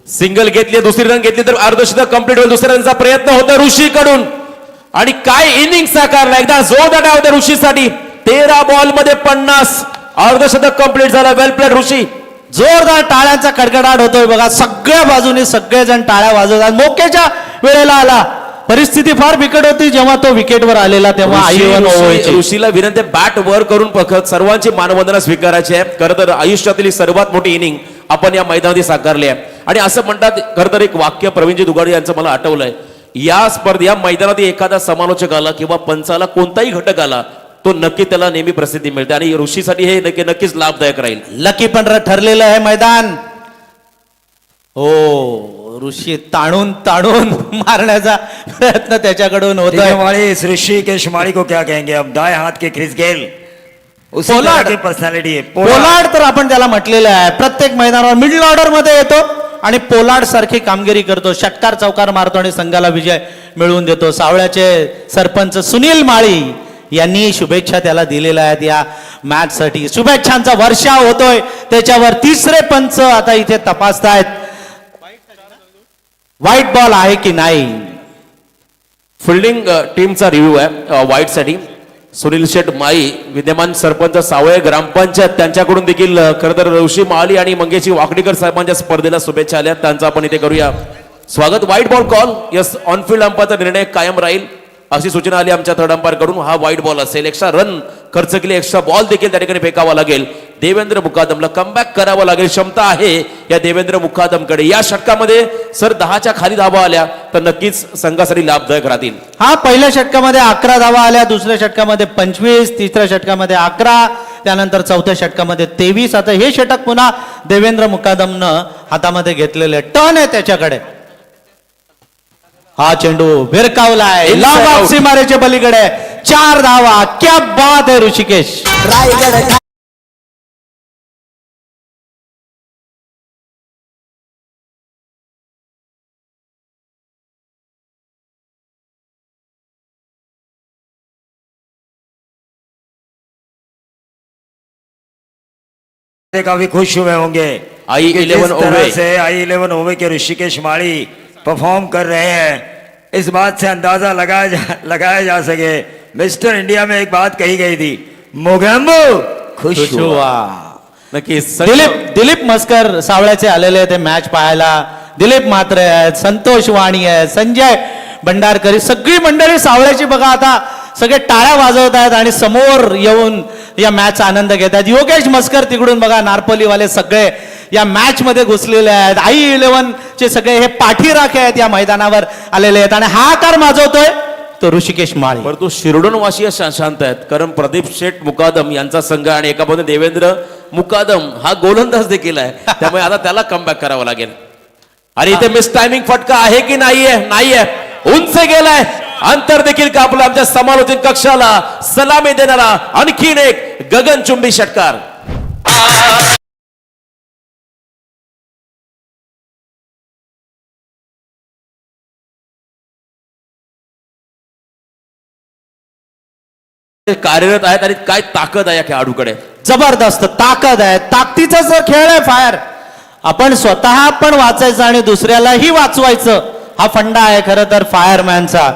सिंगल घेतली, दुसरी रन घेतली तर अर्धशतक कंप्लीट होईल. दुसऱ्या रनचा प्रयत्न होता ऋषी कडून आणि काय इनिंग साकारला, एकदा जोरदार डाव होता ऋषीसाठी. 13 बॉल मध्ये 50 अर्धशतक कंप्लीट झालं. वेल प्लेड ऋषी. जोरदार टाळ्यांचा कडकडाट होतोय बघा, सगळ्या बाजूने सगळेजण टाळ्या वाजवतात. मोक्याच्या वेळेला आला, परिस्थिती फार बिकट होती जेव्हा तो विकेटवर आलेला तेव्हा ऋषीला विनंती बॅट वर करून सर्वांची मानवंदना स्वीकारायची आहे. खरं तर आयुष्यातील ही सर्वात मोठी इनिंग आपण या मैदानात साकारली आहे. आणि असं म्हणतात, खरं तर एक वाक्य प्रवीणजी दुगाडी यांचं मला आठवलंय, या स्पर्धे या मैदानात एखादा समालोचक आला किंवा पंचाला कोणताही घटक आला तो नक्की त्याला नेहमी प्रसिद्धी मिळते. आणि ऋषीसाठी हे नक्कीच लाभदायक राहील. लकी पण ठरलेलं आहे मैदान. हो, ऋषी ताणून ताणून मारण्याचा प्रयत्न त्याच्याकडून होतोय. ऋषिकेश माळी को क्या कहेंगे, अब दाएं हाथ के क्रिस गेल उसी पोलार्ड. तरह की पर्सनॅलिटी आहे. पोलार्ड तर आपण त्याला म्हटलेलं आहे, प्रत्येक मैदानावर मिडल ऑर्डर मध्ये येतो आणि पोलार्ड सारखी कामगिरी करतो, षटकार चौकार मारतो आणि संघाला विजय मिळवून देतो. सावळ्याचे सरपंच सुनील माळी यांनी शुभेच्छा त्याला दिलेल्या आहेत या मॅच साठी. शुभेच्छांचा वर्षाव होतोय त्याच्यावर. तिसरे पंच आता इथे तपासतायत व्हाईट बॉल आहे की नाही. फिल्डिंग टीमचा रिव्ह्यू आहे व्हाईट साठी. सुनील शेठ माळी विद्यमान सरपंच सावळे ग्रामपंचायत त्यांच्याकडून देखील खरं तर ऋषी माळी आणि मंगेशी वाकडीकर साहेबांच्या स्पर्धेला शुभेच्छा आल्या, त्यांचा आपण इथे करूया स्वागत. Wide ball call, yes on field अंपायरचा निर्णय कायम राहील अशी सूचना आली आमच्या थर्ड अंपायर कडून. हा व्हाईट बॉल असेल. एक्स्ट्रा रन खर्च केले, एक्स्ट्रा बॉल देखील त्या ठिकाणी फेकावा लागेल. देवेंद्र मुकादमला कमबॅक करावं लागेल, क्षमता आहे या देवेंद्र मुकादमकडे. या षटकामध्ये सर 10च्या खाली धावा आल्या तर नक्कीच संघासाठी लाभदायक राहतील. हा पहिल्या षटकामध्ये 11 धावा आल्या, दुसऱ्या षटकामध्ये 25, तिसऱ्या षटकामध्ये 11, त्यानंतर चौथ्या षटकामध्ये 23. आता हे षटक पुन्हा देवेंद्र मुकादमनं हातामध्ये घेतलेले, टर्न आहे त्याच्याकडे. हा चेंडू भिरकावलाय लांब वापसी मारेच्या पलीकडे, 4 धावा. क्या बात आहे ऋषिकेश. रायगड काफी खुश हुए होंगे आई कि 11 जिस तरह ओवे से आई 11 ओवे के ऋषिकेश माळी परफॉर्म कर रहे हैं, इस बात से अंदाजा लगाया जा सके. मिस्टर इंडिया में एक बात कही गई थी, मोगेम्बो खुश हुआ. नक्कीच दिलीप मस्कर सावळ्याचे आलेले आहेत मॅच पाहायला. दिलीप म्हात्रे आहेत, संतोष वाणी आहेत, संजय भंडारकरी, सगळी मंडळी सावळ्याची बघा आता सगळे टाळ्या वाजवत आहेत आणि समोर येऊन या मॅचचा आनंद घेत आहेत. योगेश मस्कर तिकडून बघा, नारपोलीवाले सगळे या मॅच मध्ये घुसलेले आहेत. आई 11 चे सगळे हे पाठीराखे आहेत या मैदानावर आलेले आहेत आणि हा कार माजवतोय तो ऋषिकेश माळी. परंतु शिरडोनवासी शांत आहेत, कारण प्रदीप शेठ मुकादम यांचा संघ आणि एका बाजूने देवेंद्र मुकादम हा गोलंदाज देखील आहे, त्यामुळे आता त्याला कमबॅक करावं लागेल. आणि इथे मिस टायमिंग फटका आहे की नाहीये? नाहीये, उंच गेलाय, अंतर देखील कापलं. आमच्या समालोचन कक्षाला सलामी देणारा आणखीन एक गगनचुंबी षटकार. कार्यरत आहेत आणि काय ताकद आहे या खेळाडूकडे, जबरदस्त ताकद आहे. ताकदीचा जर खेळ आहे फायर, आपण स्वतः पण वाचायचं आणि दुसऱ्यालाही वाचवायचं, हा फंडा आहे खरं तर फायरमॅनचा.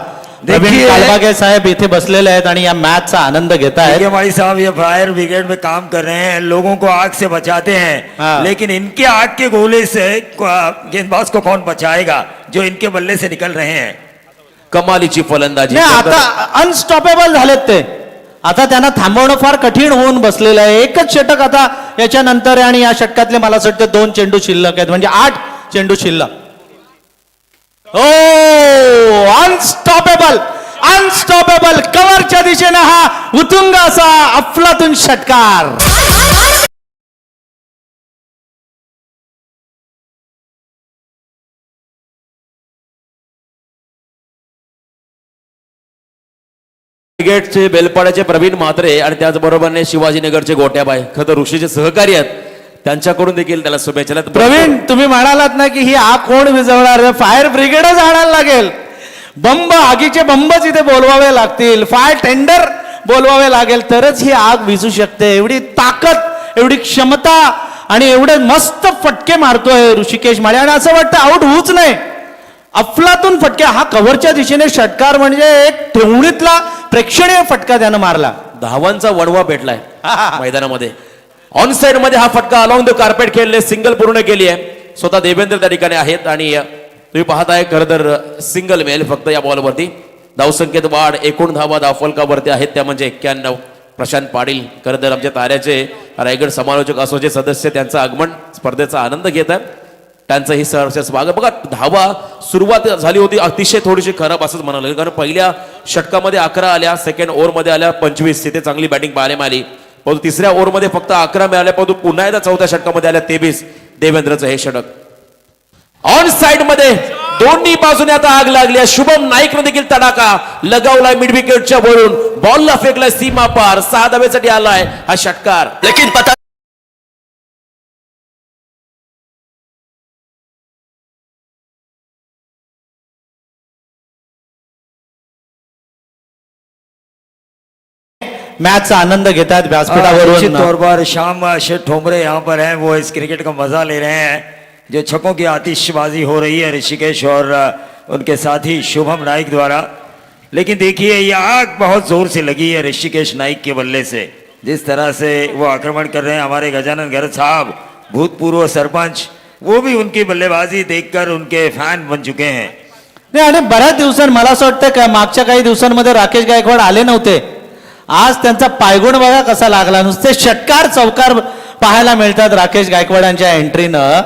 प्रवीण देखिए कालबागे साहेब इथे बसलेले आहेत आणि या मॅचचा आनंद घेत आहेत. देखिए भाई साहब, ये फायर ब्रिगेड में काम कर रहे हैं, लोगों को आग से बचाते हैं, हाँ। लेकिन इनके आग के गोले से गेंदबाज को कौन बचाएगा जो इनके बल्ले से निकल रहे हैं. कमालीची फलंदाजी. नाही, आता अनस्टॉपेबल झालेत ते. आता त्यांना थांबवणं फार कठीण होऊन बसलेलं आहे. एकच षटक आता याच्यानंतर आहे आणि या षटकातले मला असं वाटतं 2 चेंडू शिल्लक आहेत, म्हणजे 8 चेंडू शिल्लक. ओ अनस्टॉपेबल, अनस्टॉपेबल, कव्हरच्या दिशेने हा उतुंग असा अफलातून षटकार. ब्रिगेडचे बेलपाड्याचे प्रवीण म्हात्रे आणि त्याचबरोबरने शिवाजीनगरचे गोट्याबाई खरं तर ऋषीचे सहकारी आहेत, त्यांच्याकडून देखील त्याला शुभेच्छा. प्रवीण, तुम्ही म्हणालात ना की ही आग कोण विझवणार, फायर ब्रिगेडच आणायला लागेल. बंब, आगीचे बंबच इथे बोलवावे लागतील, फायर टेंडर बोलवावे लागेल, तरच ही आग विझू शकते. एवढी ताकद, एवढी क्षमता आणि एवढे मस्त फटके मारतोय ऋषिकेश माळी आणि असं वाटतं आउट होऊच नाही. अफलातून फटके, हा कव्हरच्या दिशेने षटकार म्हणजे एक ठेवणीतला प्रेक्षणीय फटका त्यानं मारला. धावांचा वणवा भेटलाय मैदानामध्ये. ऑन साइड मध्ये हा फटका अलॉंग द कार्पेट खेळले, सिंगल पूर्ण केली आहे. स्वतः देवेंद्र त्या ठिकाणी आहेत आणि तुम्ही पाहताय खरं तर सिंगल मेल फक्त या बॉलवरती. धावसंख्येत वाढ, एकूण धावा धावफलकावरती आहेत त्या म्हणजे 91. प्रशांत पाटील खरं तर आमच्या ताऱ्याचे रायगड समालोचक असोचे सदस्य त्यांचं आगमन स्पर्धेचा आनंद घेत आहेत, त्यांचंही सहर्ष स्वागत. बघा, धावा सुरुवात झाली होती अतिशय थोडीशी खराब असंच म्हणावं लागेल, कारण पहिल्या षटकामध्ये 11 आल्या, सेकंड ओव्हरमध्ये आल्या 25, तिथे चांगली बॅटिंग पाहायला मिळाली. परंतु तिसऱ्या ओव्हरमध्ये फक्त 11 मिळाल्या, परंतु पुन्हा एकदा चौथ्या षटकामध्ये आल्या 23. देवेंद्रचं हे षटक. ऑन साइड मध्ये दोन्ही बाजूने आता आग लागली आहे. शुभम नाईकने देखील तडाखा लगावलाय मिड विकेटच्या वरून, बॉलला फेकलाय सीमा पार, 6 धावेसाठी आलाय हा षटकार. लेकिन पता मॅचचा आनंद घेतात निश्चित व्यासपीठावरून. तौर पर श्याम शेठ ठोमरे यहाँ पर हैं, वो इस क्रिकेट का मजा ले रहे हैं. जो छक्कों की आतिशबाजी हो रही है ऋषिकेश और उनके साथी शुभम नाइक द्वारा. लेकिन देखिए, ये आग बहुत जोर से लगी है ऋषिकेश नाइक के बल्ले से. जिस तरह से वो आक्रमण कर रहे हैं, हमारे गजानन गर्ग साहब भूतपूर्व सरपंच, वो भी उनकी बल्लेबाजी देखकर उनके फैन बन चुके हैं. नाही, आणि बऱ्याच दिवसांत मला असं वाटतं का मागच्या काही दिवसांमध्ये राकेश गायकवाड आले नव्हते. आज त्यांचा पायगुण बघा कसा लागला. नुसते षटकार चौकार पाहायला मिळतात राकेश गायकवाडांच्या एंट्रीनं.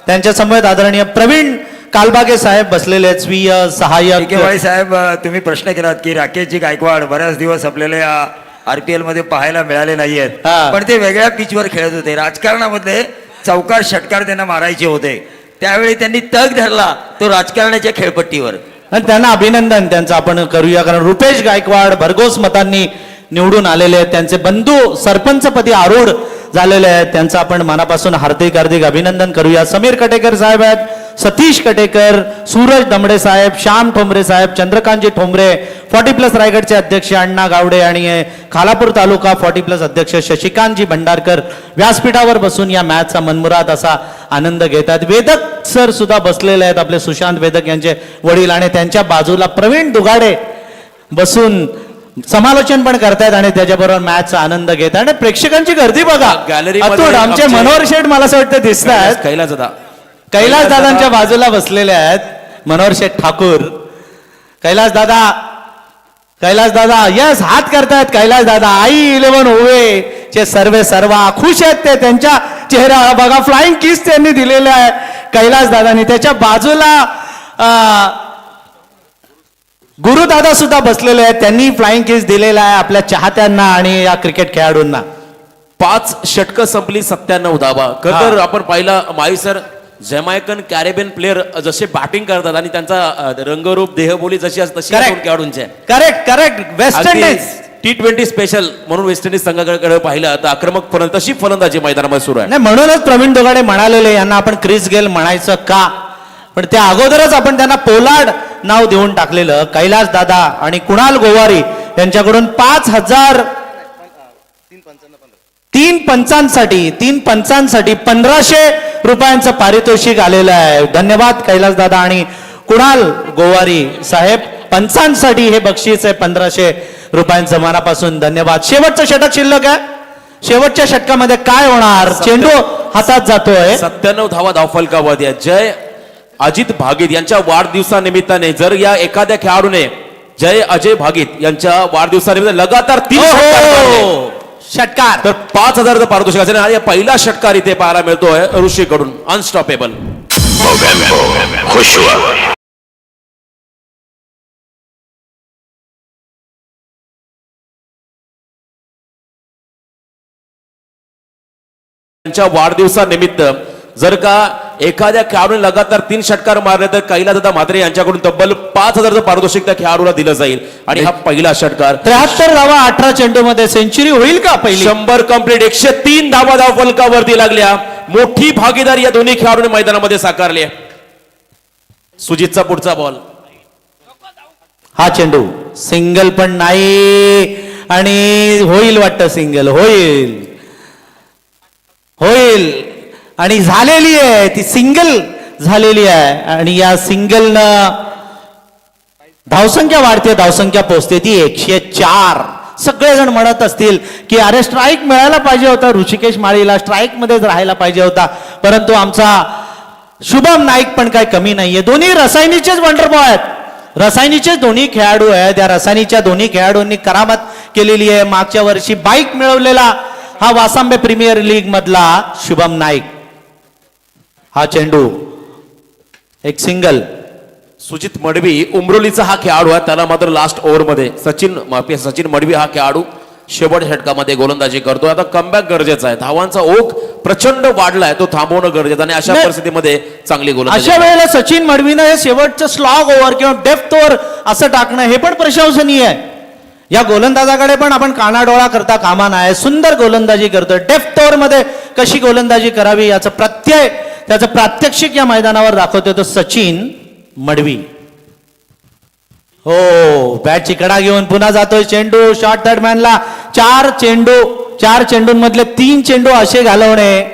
त्यांच्या समवेत आदरणीय प्रवीण कालबागे साहेब बसलेले आहेत, स्वीय सहाय्यक. भाई साहेब, तुम्ही प्रश्न केलात की राकेशजी गायकवाड बऱ्याच दिवस आपल्याला या RPL मध्ये पाहायला मिळाले नाहीयेत, हा. पण ते वेगळ्या पिचवर खेळत होते. राजकारणामध्ये चौकार षटकार त्यांना मारायचे होते, त्यावेळी त्यांनी तग धरला तो राजकारणाच्या खेळपट्टीवर. आणि त्यांना अभिनंदन त्यांचं आपण करूया, कारण रुपेश गायकवाड भरघोस मतांनी निवडून आलेले आहेत. त्यांचे बंधू सरपंचपदी आरूढ झालेले आहेत, त्यांचं आपण मनापासून हार्दिक हार्दिक अभिनंदन करूया. समीर कटेकर साहेब आहेत, सतीश कटेकर, सूरज दमडे साहेब, श्याम ठोंबरे साहेब, चंद्रकांतजी ठोंबरे, 40+ रायगडचे अध्यक्ष अण्णा गावडे आणि खालापूर तालुका 40+ अध्यक्ष शशिकांतजी भंडारकर व्यासपीठावर बसून या मॅचचा मनमुराद असा आनंद घेतात. वेदक सर सुद्धा बसलेले आहेत, आपले सुशांत वेदक यांचे वडील, आणि त्यांच्या बाजूला प्रवीण दुगाडे बसून समालोचन पण करतायत आणि त्याच्याबरोबर मॅचचा आनंद घेत आणि प्रेक्षकांची गर्दी बघा. गॅलरीमध्ये अतुल, आमचे आमचे- मनोहर शेठ मला असं वाटतं दिसत आहेत, कैलास दादा कैलास दादांच्या बाजूला बसलेले आहेत. मनोहर शेठ ठाकूर, कैलास दादा यस हात करतायत. कैलास दादा आई 11 ओवे चे सर्वा खुश आहेत ते, त्यांच्या चेहरा बघा, फ्लाइंग किस त्यांनी दिलेले आहे कैलास दादांनी. त्याच्या बाजूला गुरुदादा सुद्धा बसलेले आहेत, त्यांनी फ्लाइंग किस दिलेला आहे आपल्या चाहत्यांना आणि या क्रिकेट खेळाडूंना. 5 षटकं संपली, 97 धावा. खरं तर आपण पाहिला my sir, Jamaican Caribbean player जसे बॅटिंग करतात आणि त्यांचा रंगरूप देहबोली जशी असते तशी Correct. दोन खेळाडूंचे. Correct West Indies T20 special म्हणून वेस्ट इंडिज संघाकडे पाहिलं तर आक्रमक तशी फलंदाजी मैदानामध्ये सुरू आहे. नाही, म्हणूनच प्रवीण दोघाडे म्हणालेले यांना आपण क्रिस गेल म्हणायचं का, पण त्या अगोदरच आपण त्यांना पोलार्ड नाव देऊन टाकलेलं. कैलास दादा आणि कुणाल गोवारी यांच्याकडून 5,000 3 पंचांसाठी 1,500 रुपयांचं पारितोषिक आलेलं आहे. धन्यवाद कैलास दादा आणि कुणाल गोवारी साहेब. पंचांसाठी हे बक्षीस आहे 1500 रुपयांचं. मनापासून धन्यवाद. शेवटचं षटक शिल्लक आहे. शेवटच्या षटकामध्ये काय होणार? चेंडू हातात जातोय. 97 धावा धावफलकावरती आहे. जय अजित भागीत यांच्या वाढदिवसानिमित्ताने जर या एखाद्या खेळाडूने जय अजय भागीत यांच्या वाढदिवसानिमित्त लगातार 3 षटकार मारले, षटकार तर 5000 पारितोषिक असेल. आणि पहिला षटकार इथे पाहायला मिळतोय ऋषीकडून. अनस्टॉपेबल. खुश हुआ. त्यांच्या वाढदिवसानिमित्त जर का एखाद्या खेळाडूने लगातार 3 षटकार मारले तर कैलासदादा म्हात्रे यांच्याकडून तब्बल 5000 पारितोषिक त्या खेळाडूला दिलं जाईल. आणि हा पहिला षटकार. 73 धावा 18 चेंडू मध्ये सेंचुरी होईल का पहिली? 100 कंप्लीट. 103 धावा धावफलकावरती लागल्या. मोठी भागीदारी या दोन्ही खेळाडूंनी मैदानामध्ये साकारली आहे. सुजितचा पुढचा बॉल. हा चेंडू सिंगल पण नाही आणि होईल वाटतं. सिंगल होईल होईल आणि झालेली आहे ती. सिंगल झालेली आहे आणि या सिंगलनं धावसंख्या वाढते, धावसंख्या पोहोचते ती 104. सगळेजण म्हणत असतील की अरे स्ट्राईक मिळायला पाहिजे होता ऋषिकेश माळीला, स्ट्राईक मध्येच राहायला पाहिजे होता. परंतु आमचा शुभम नाईक पण काय कमी नाहीये. दोन्ही रसायनीचेच वंडरबॉय आहेत. रसायनीचेच दोन्ही खेळाडू आहेत. या रसायनीच्या दोन्ही खेळाडूंनी करामत केलेली आहे. मागच्या वर्षी बाईक मिळवलेला हा वासांबे प्रीमियर लीग मधला शुभम नाईक. हा चेंडू एक सिंगल. सुजित मडवी उमरोलीचा हा खेळाडू आहे. त्याला मात्र लास्ट ओव्हरमध्ये सचिन मडवी हा खेळाडू शेवटच्या षटकामध्ये गोलंदाजी करतो. आता कमबॅक गरजेचा आहे. धावांचा ओघ प्रचंड वाढलाय, तो थांबवणं गरजेचं. आणि अशा परिस्थितीमध्ये चांगली गोलंदाजी. अशा वेळेला सचिन मडवीनं हे शेवटचं स्लॉग ओव्हर किंवा डेप्थ ओव्हर असं टाकणं हे पण प्रशंसनीय आहे. या गोलंदाजाकडे पण आपण कानाडोळा करता कामा नये. सुंदर गोलंदाजी करतोय. डेप्थ ओव्हर मध्ये कशी गोलंदाजी करावी याचं त्याचं प्रात्यक्षिक या मैदानावर दाखवतोय तो सचिन मडवी. हो, बॅट चिकडा घेऊन पुन्हा जातोय चेंडू. शॉर्ट थर्ड मॅनला 4 चेंडूंमधले 3 चेंडू असे घालवणे.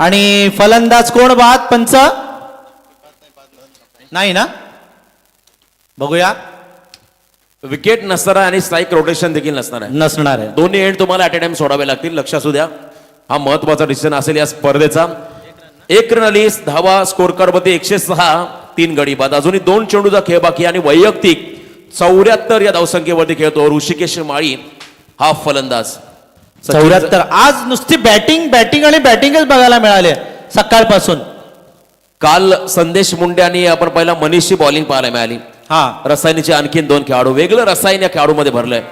आणि फलंदाज कोण बाद? पंच नाही ना? बघूया. विकेट नसणार आहे आणि स्ट्राईक रोटेशन देखील नसणार आहे. नसणार आहे. दोन्ही एंड तुम्हाला ऍट अ टाइम सोडावे लागतील. लक्ष असू द्या, हा महत्वाचा डिसिजन असेल या स्पर्धेचा. 1 रन आली. धावा स्कोर कार्ड मध्ये 106. 3 गडी बाद. अजूनही 2 चेंडूचा खेळ बाकी आणि वैयक्तिक 74 या धावसंख्येवरती खेळतो ऋषिकेश माळी हा फलंदाज. 74. आज नुसती बॅटिंग आणि बॅटिंगच बघायला मिळाले सकाळपासून. काल संदेश मुंडे आणि आपण पहिला मनीषची बॉलिंग पाहायला मिळाली. हा, रसायनीचे आणखीन 2 खेळाडू. वेगळं रसायन या खेळाडूमध्ये भरलंय.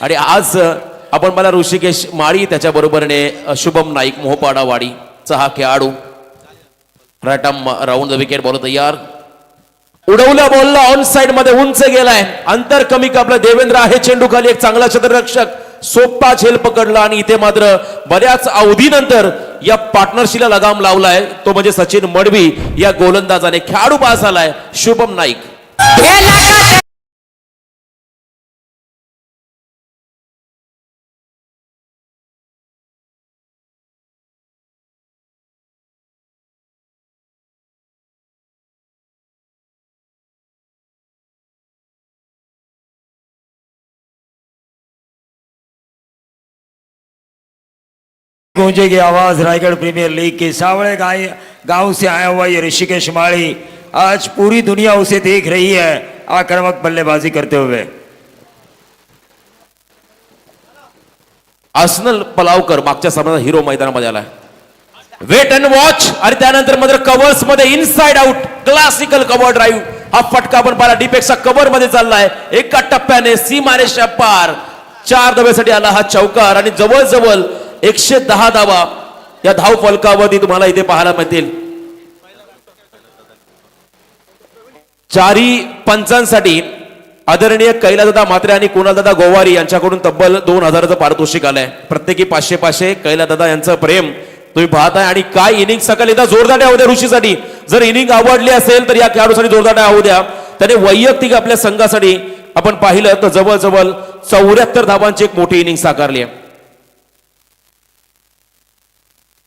आणि आज आपण मला ऋषिकेश माळी त्याच्याबरोबरने शुभम नाईक मोहपाडावाडीचा हा खेळाडू. Right arm round the wicket. Ball तयार. उडवल्या बॉलला ऑन साइड मध्ये उंच गेलाय. अंतर कमी कापलं. देवेंद्र आहे चेंडू खाली. एक चांगला क्षेत्ररक्षक सोपा झेल पकडला आणि इथे मात्र बऱ्याच अवधीनंतर या पार्टनरशिपला लगाम लावलाय. तो म्हणजे सचिन मडवी या गोलंदाजाने. खेळाडू पास आलाय शुभम नाईक. गूंजेगी आवाज रायगढ़ प्रीमियर लीग के सावड़े गांव से आया हुआ ये ऋषिकेश माळी आज पूरी दुनिया उसे देख रही है आक्रामक बल्लेबाजी करते हुए. आसनल पलावकर मागच्या सामन्यात हिरो मैदानामध्ये आलाय. Wait and watch. आणि त्यानंतर मात्र कव्हर्स मध्ये inside out classical cover drive. हा फटका आपण पाहिला डीपेक्षा कव्हर मध्ये चाललाय. एका टप्प्याने सीमारेषा पार 4 धावेसाठी आला हा चौकार. आणि जवळजवळ 110 धावा या धाव फलकावरती तुम्हाला इथे पाहायला मिळतील. 4 पंचांसाठी आदरणीय कैलासदादा म्हात्रे आणि कुणालदादा गोवारी यांच्याकडून तब्बल 2000चं पारितोषिक आलंय. प्रत्येकी 500 कैलासदादा यांचं प्रेम तुम्ही पाहताय. आणि काय इनिंग सकाळ एकदा जोरदार होऊ द्या ऋषीसाठी. जर इनिंग आवडली असेल तर या खेळाडूसाठी जोरदार होऊ द्या. त्याने वैयक्तिक आपल्या संघासाठी आपण पाहिलं तर जवळजवळ 74 धावांची एक मोठी इनिंग साकारली आहे.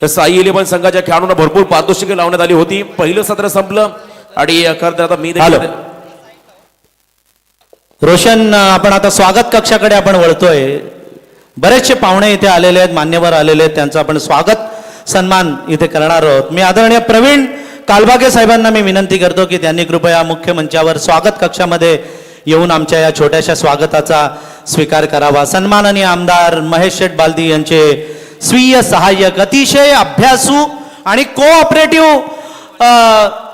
तर साई इलेव्हन संघाच्या खेळाडूंना भरपूर पारितोषिके लावण्यात आली होती. पहिलं सत्र संपलं. आणि खरं तर आता मी हॅलो. देखील रोशन, आपण आता स्वागत कक्षाकडे आपण वळतोय. बरेचसे पाहुणे इथे आलेले आहेत, मान्यवर आलेले आहेत, त्यांचं आपण स्वागत सन्मान इथे करणार आहोत. मी आदरणीय प्रवीण कालबागे साहेबांना मी विनंती करतो की त्यांनी कृपया मुख्य मंचावर स्वागत कक्षामध्ये येऊन आमच्या या छोट्याशा स्वागताचा स्वीकार करावा. सन्माननीय आमदार महेश शेठ बालदी यांचे स्वीय सहाय्यक, अतिशय अभ्यासू आणि कोऑपरेटिव्ह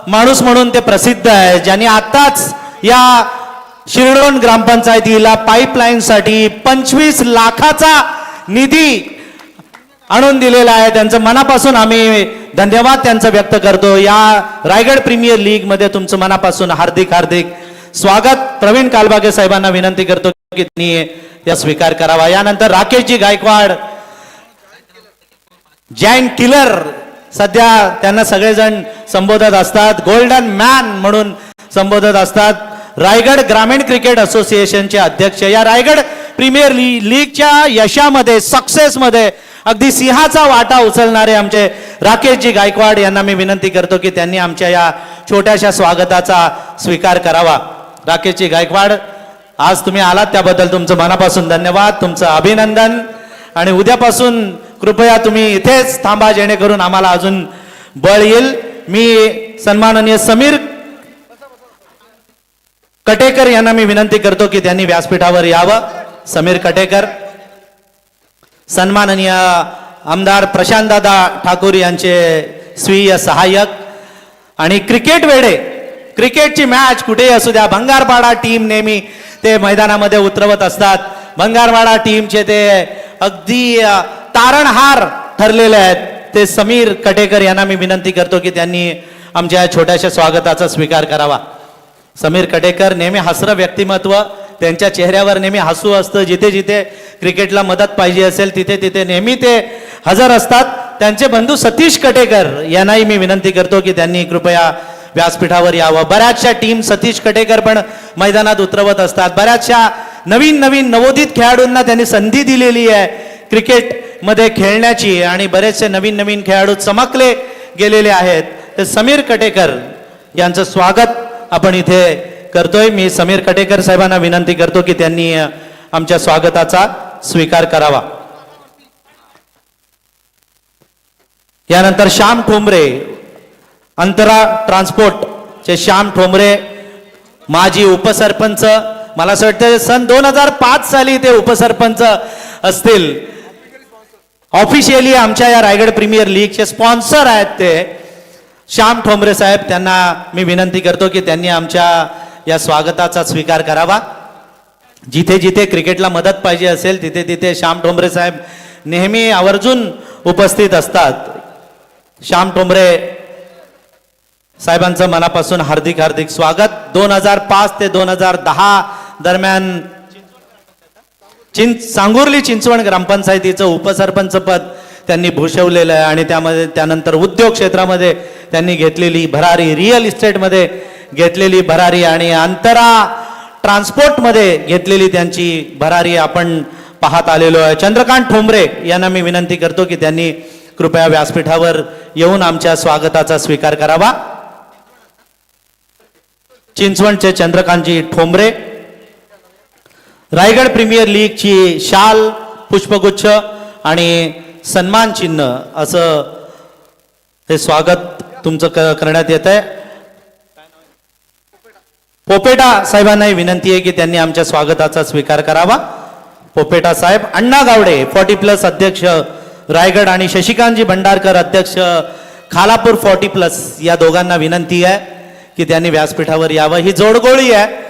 माणूस म्हणून ते प्रसिद्ध आहे, ज्यांनी आताच या शिरडोण ग्रामपंचायतीला पाईपलाईनसाठी 25 लाखाचा निधी आणून दिलेला आहे. त्यांचं मनापासून आम्ही धन्यवाद त्यांचं व्यक्त करतो. या रायगड प्रीमियर लीग मध्ये तुमचं मनापासून हार्दिक हार्दिक स्वागत. प्रवीण कालबागे साहेबांना विनंती करतो की त्यांनी या स्वीकार करावा. यानंतर राकेशजी गायकवाड, जैन किलर, सध्या त्यांना सगळेजण संबोधत असतात, गोल्डन मॅन म्हणून संबोधत असतात. रायगड ग्रामीण क्रिकेट असोसिएशनचे अध्यक्ष, या रायगड प्रीमियर लीगच्या यशामध्ये, सक्सेसमध्ये अगदी सिंहाचा वाटा उचलणारे आमचे राकेशजी गायकवाड यांना मी विनंती करतो की त्यांनी आमच्या या छोट्याशा स्वागताचा स्वीकार करावा. राकेशजी गायकवाड, आज तुम्ही आलात त्याबद्दल तुमचं मनापासून धन्यवाद, तुमचं अभिनंदन. आणि उद्यापासून कृपया तुम्ही इथेच थांबा, जेणेकरून आम्हाला अजून बळ येईल. मी सन्माननीय समीर कटेकर यांना मी विनंती करतो की त्यांनी व्यासपीठावर यावं. समीर कटेकर. सन्माननीय आमदार प्रशांतदादा ठाकूर यांचे स्वीय सहाय्यक आणि क्रिकेट वेडे, क्रिकेटची मॅच कुठेही असू द्या, भंगारपाडा टीम नेहमी ते मैदानामध्ये उतरवत असतात. भंगारवाडा टीमचे ते अगदी तारणहार ठरलेले आहेत. ते समीर कटेकर यांना मी विनंती करतो की त्यांनी आमच्या छोट्याशा स्वागताचा स्वीकार करावा. समीर कटेकर नेहमी हसरं व्यक्तिमत्व, त्यांच्या चेहऱ्यावर नेहमी हसू असतं. जिथे जिथे क्रिकेटला मदत पाहिजे असेल तिथे तिथे नेहमी ते हजर असतात. त्यांचे बंधू सतीश कटेकर यांनाही मी विनंती करतो की त्यांनी कृपया व्यासपीठावर यावं. बऱ्याचशा टीम सतीश कटेकर पण मैदानात उतरवत असतात. बऱ्याचशा नवीन नवीन नवोदित खेळाडूंना त्यांनी संधी दिलेली आहे क्रिकेटमध्ये खेळण्याची, आणि बरेचसे नवीन नवीन खेळाडू चमकले गेलेले आहेत. ते समीर कटेकर यांचं स्वागत आपण इथे करतोय. मी समीर कटेकर साहेबांना विनंती करतो की त्यांनी आमच्या स्वागताचा स्वीकार करावा. यानंतर श्याम ठोंबरे, अंतरा ट्रान्सपोर्टचे श्याम ठोंबरे, माजी उपसरपंच, मला असं वाटतं सन 2005 साली ते उपसरपंच असतील. ऑफिशियली आमच्या या रायगड प्रीमियर लीगचे स्पॉन्सर आहेत ते श्याम ठोंबरे साहेब. त्यांना मी विनंती करतो की त्यांनी आमच्या या स्वागताचा स्वीकार करावा. जिथे जिथे क्रिकेटला मदत पाहिजे असेल तिथे तिथे श्याम ठोंबरे साहेब नेहमी आवर्जून उपस्थित असतात. श्याम ठोंबरे साहेबांचं मनापासून हार्दिक हार्दिक स्वागत. 2005 ते 2010 दरम्यान सांगुर्ली चिंचवड ग्रामपंचायतीचं उपसरपंच पद त्यांनी भूषवलेलं आहे, आणि त्यानंतर उद्योग क्षेत्रामध्ये त्यांनी घेतलेली भरारी, रिअल इस्टेटमध्ये घेतलेली भरारी आणि अंतरा ट्रान्सपोर्टमध्ये घेतलेली त्यांची भरारी आपण पाहत आलेलो आहे. चंद्रकांत ठोंबरे यांना मी विनंती करतो की त्यांनी कृपया व्यासपीठावर येऊन आमच्या स्वागताचा स्वीकार करावा. चिंचवडचे चंद्रकांतजी ठोंबरे. रायगड प्रीमियर लीगची शाल, पुष्पगुच्छ आणि सन्मान चिन्ह असं हे स्वागत तुमचं करण्यात येत आहे. पोपेटा साहेबांनाही विनंती आहे की त्यांनी आमच्या स्वागताचा स्वीकार करावा. पोपेटा साहेब. अण्णा गावडे 40+ अध्यक्ष रायगड आणि शशिकांतजी भंडारकर अध्यक्ष खालापूर 40+, या दोघांना विनंती आहे की त्यांनी व्यासपीठावर यावं. ही जोडगोळी आहे,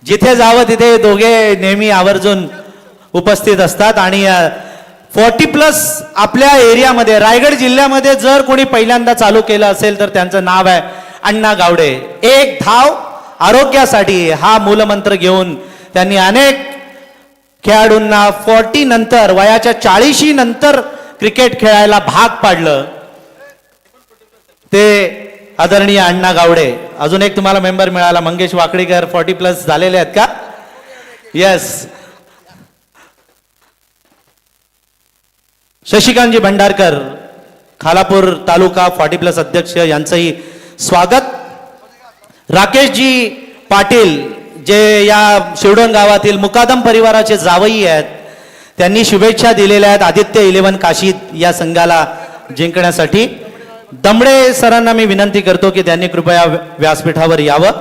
जिथे जावं तिथे दोघे नेहमी आवर्जून उपस्थित असतात. आणि 40+ आपल्या एरियामध्ये, रायगड जिल्ह्यामध्ये जर कोणी पहिल्यांदा चालू केलं असेल तर त्यांचं नाव आहे अण्णा गावडे. एक धाव आरोग्यासाठी हा मूलमंत्र घेऊन त्यांनी अनेक खेळाडूंना 40 नंतर, वयाच्या 40 नंतर क्रिकेट खेळायला भाग पाडलं. ते आदरणीय अण्णा गावडे. अजून एक तुम्हाला मेंबर मिळाला, मंगेश वाकडीकर 40+ झालेले आहेत का? येस. शशिकांतजी भंडारकर खालापूर तालुका 40+ अध्यक्ष यांचंही स्वागत. राकेशजी पाटील जे या शिवडोन गावातील मुकादम परिवाराचे जावई आहेत, त्यांनी शुभेच्छा दिलेल्या आहेत आदित्य 11 काशी या संघाला जिंकण्यासाठी. दमडे सरांना मी विनंती करतो की त्यांनी कृपया व्यासपीठावर यावं.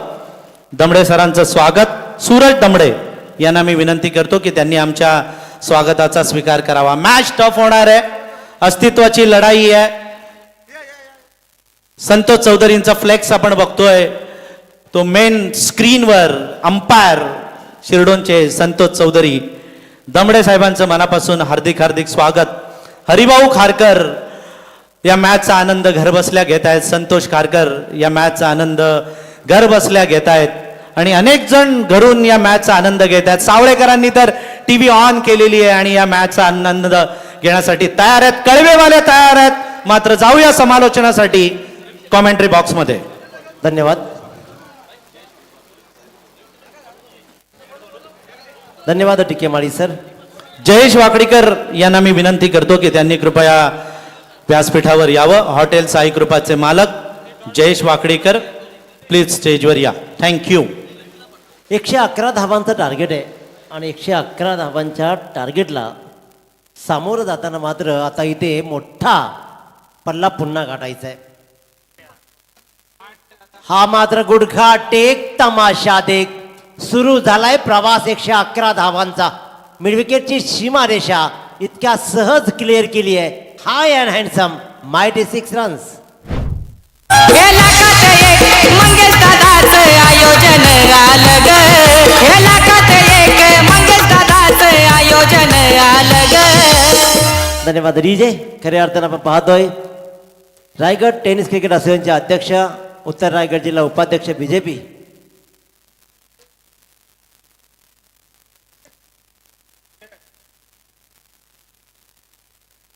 दमडे सरांचं स्वागत. सूरज दमडे यांना मी विनंती करतो की त्यांनी आमच्या स्वागताचा स्वीकार करावा. मॅच टफ होणार आहे, अस्तित्वाची लढाई आहे. संतोष चौधरींचा फ्लेक्स आपण बघतोय, तो मेन स्क्रीनवर अंपायर शिरडोनचे संतोष चौधरी. दमडे साहेबांचं मनापासून हार्दिक हार्दिक स्वागत. हरिभाऊ खारकर या मॅचचा आनंद घरबसल्या घेत आहेत. संतोष खारकर या मॅचचा आनंद घरबसल्या घेत आहेत आणि अनेक जण घरून या मॅचचा आनंद घेत आहेत. सावळेकरांनी तर टीव्ही ऑन केलेली आहे आणि या मॅचचा आनंद घेण्यासाठी तयार आहेत. कळवेवाले तयार आहेत. मात्र जाऊया समालोचनासाठी कॉमेंट्री बॉक्समध्ये. धन्यवाद. धन्यवाद टिके माळी सर. जयेश वाकडीकर यांना मी विनंती करतो की त्यांनी कृपया व्यासपीठावर यावं. हॉटेल साई कृपाचे मालक जयेश वाकडीकर प्लीज स्टेजवर या. थँक्यू. 111 धावांचं टार्गेट आहे आणि 111 धावांच्या टार्गेटला सामोरं जाताना मात्र आता इथे मोठा पल्ला पुन्हा गाठायचा आहे. हा मात्र गुडघा टेक तमाशा देख. सुरू झालाय प्रवास 111 धावांचा. मिडविकेटची सीमारेषा इतक्या सहज क्लिअर केली आहे. हाय अँड हँडसम मायटी 6 रन्स. हे लाखात एक मंगेश दादाचं आयोजन आलं ग. हे लाखात एक मंगेश दादाचं आयोजन आलं ग. धन्यवाद रिजे. खऱ्या अर्थानं आपण पाहतोय रायगड टेनिस क्रिकेट असोसिएशनचे अध्यक्ष, उत्तर रायगड जिल्हा उपाध्यक्ष बीजेपी,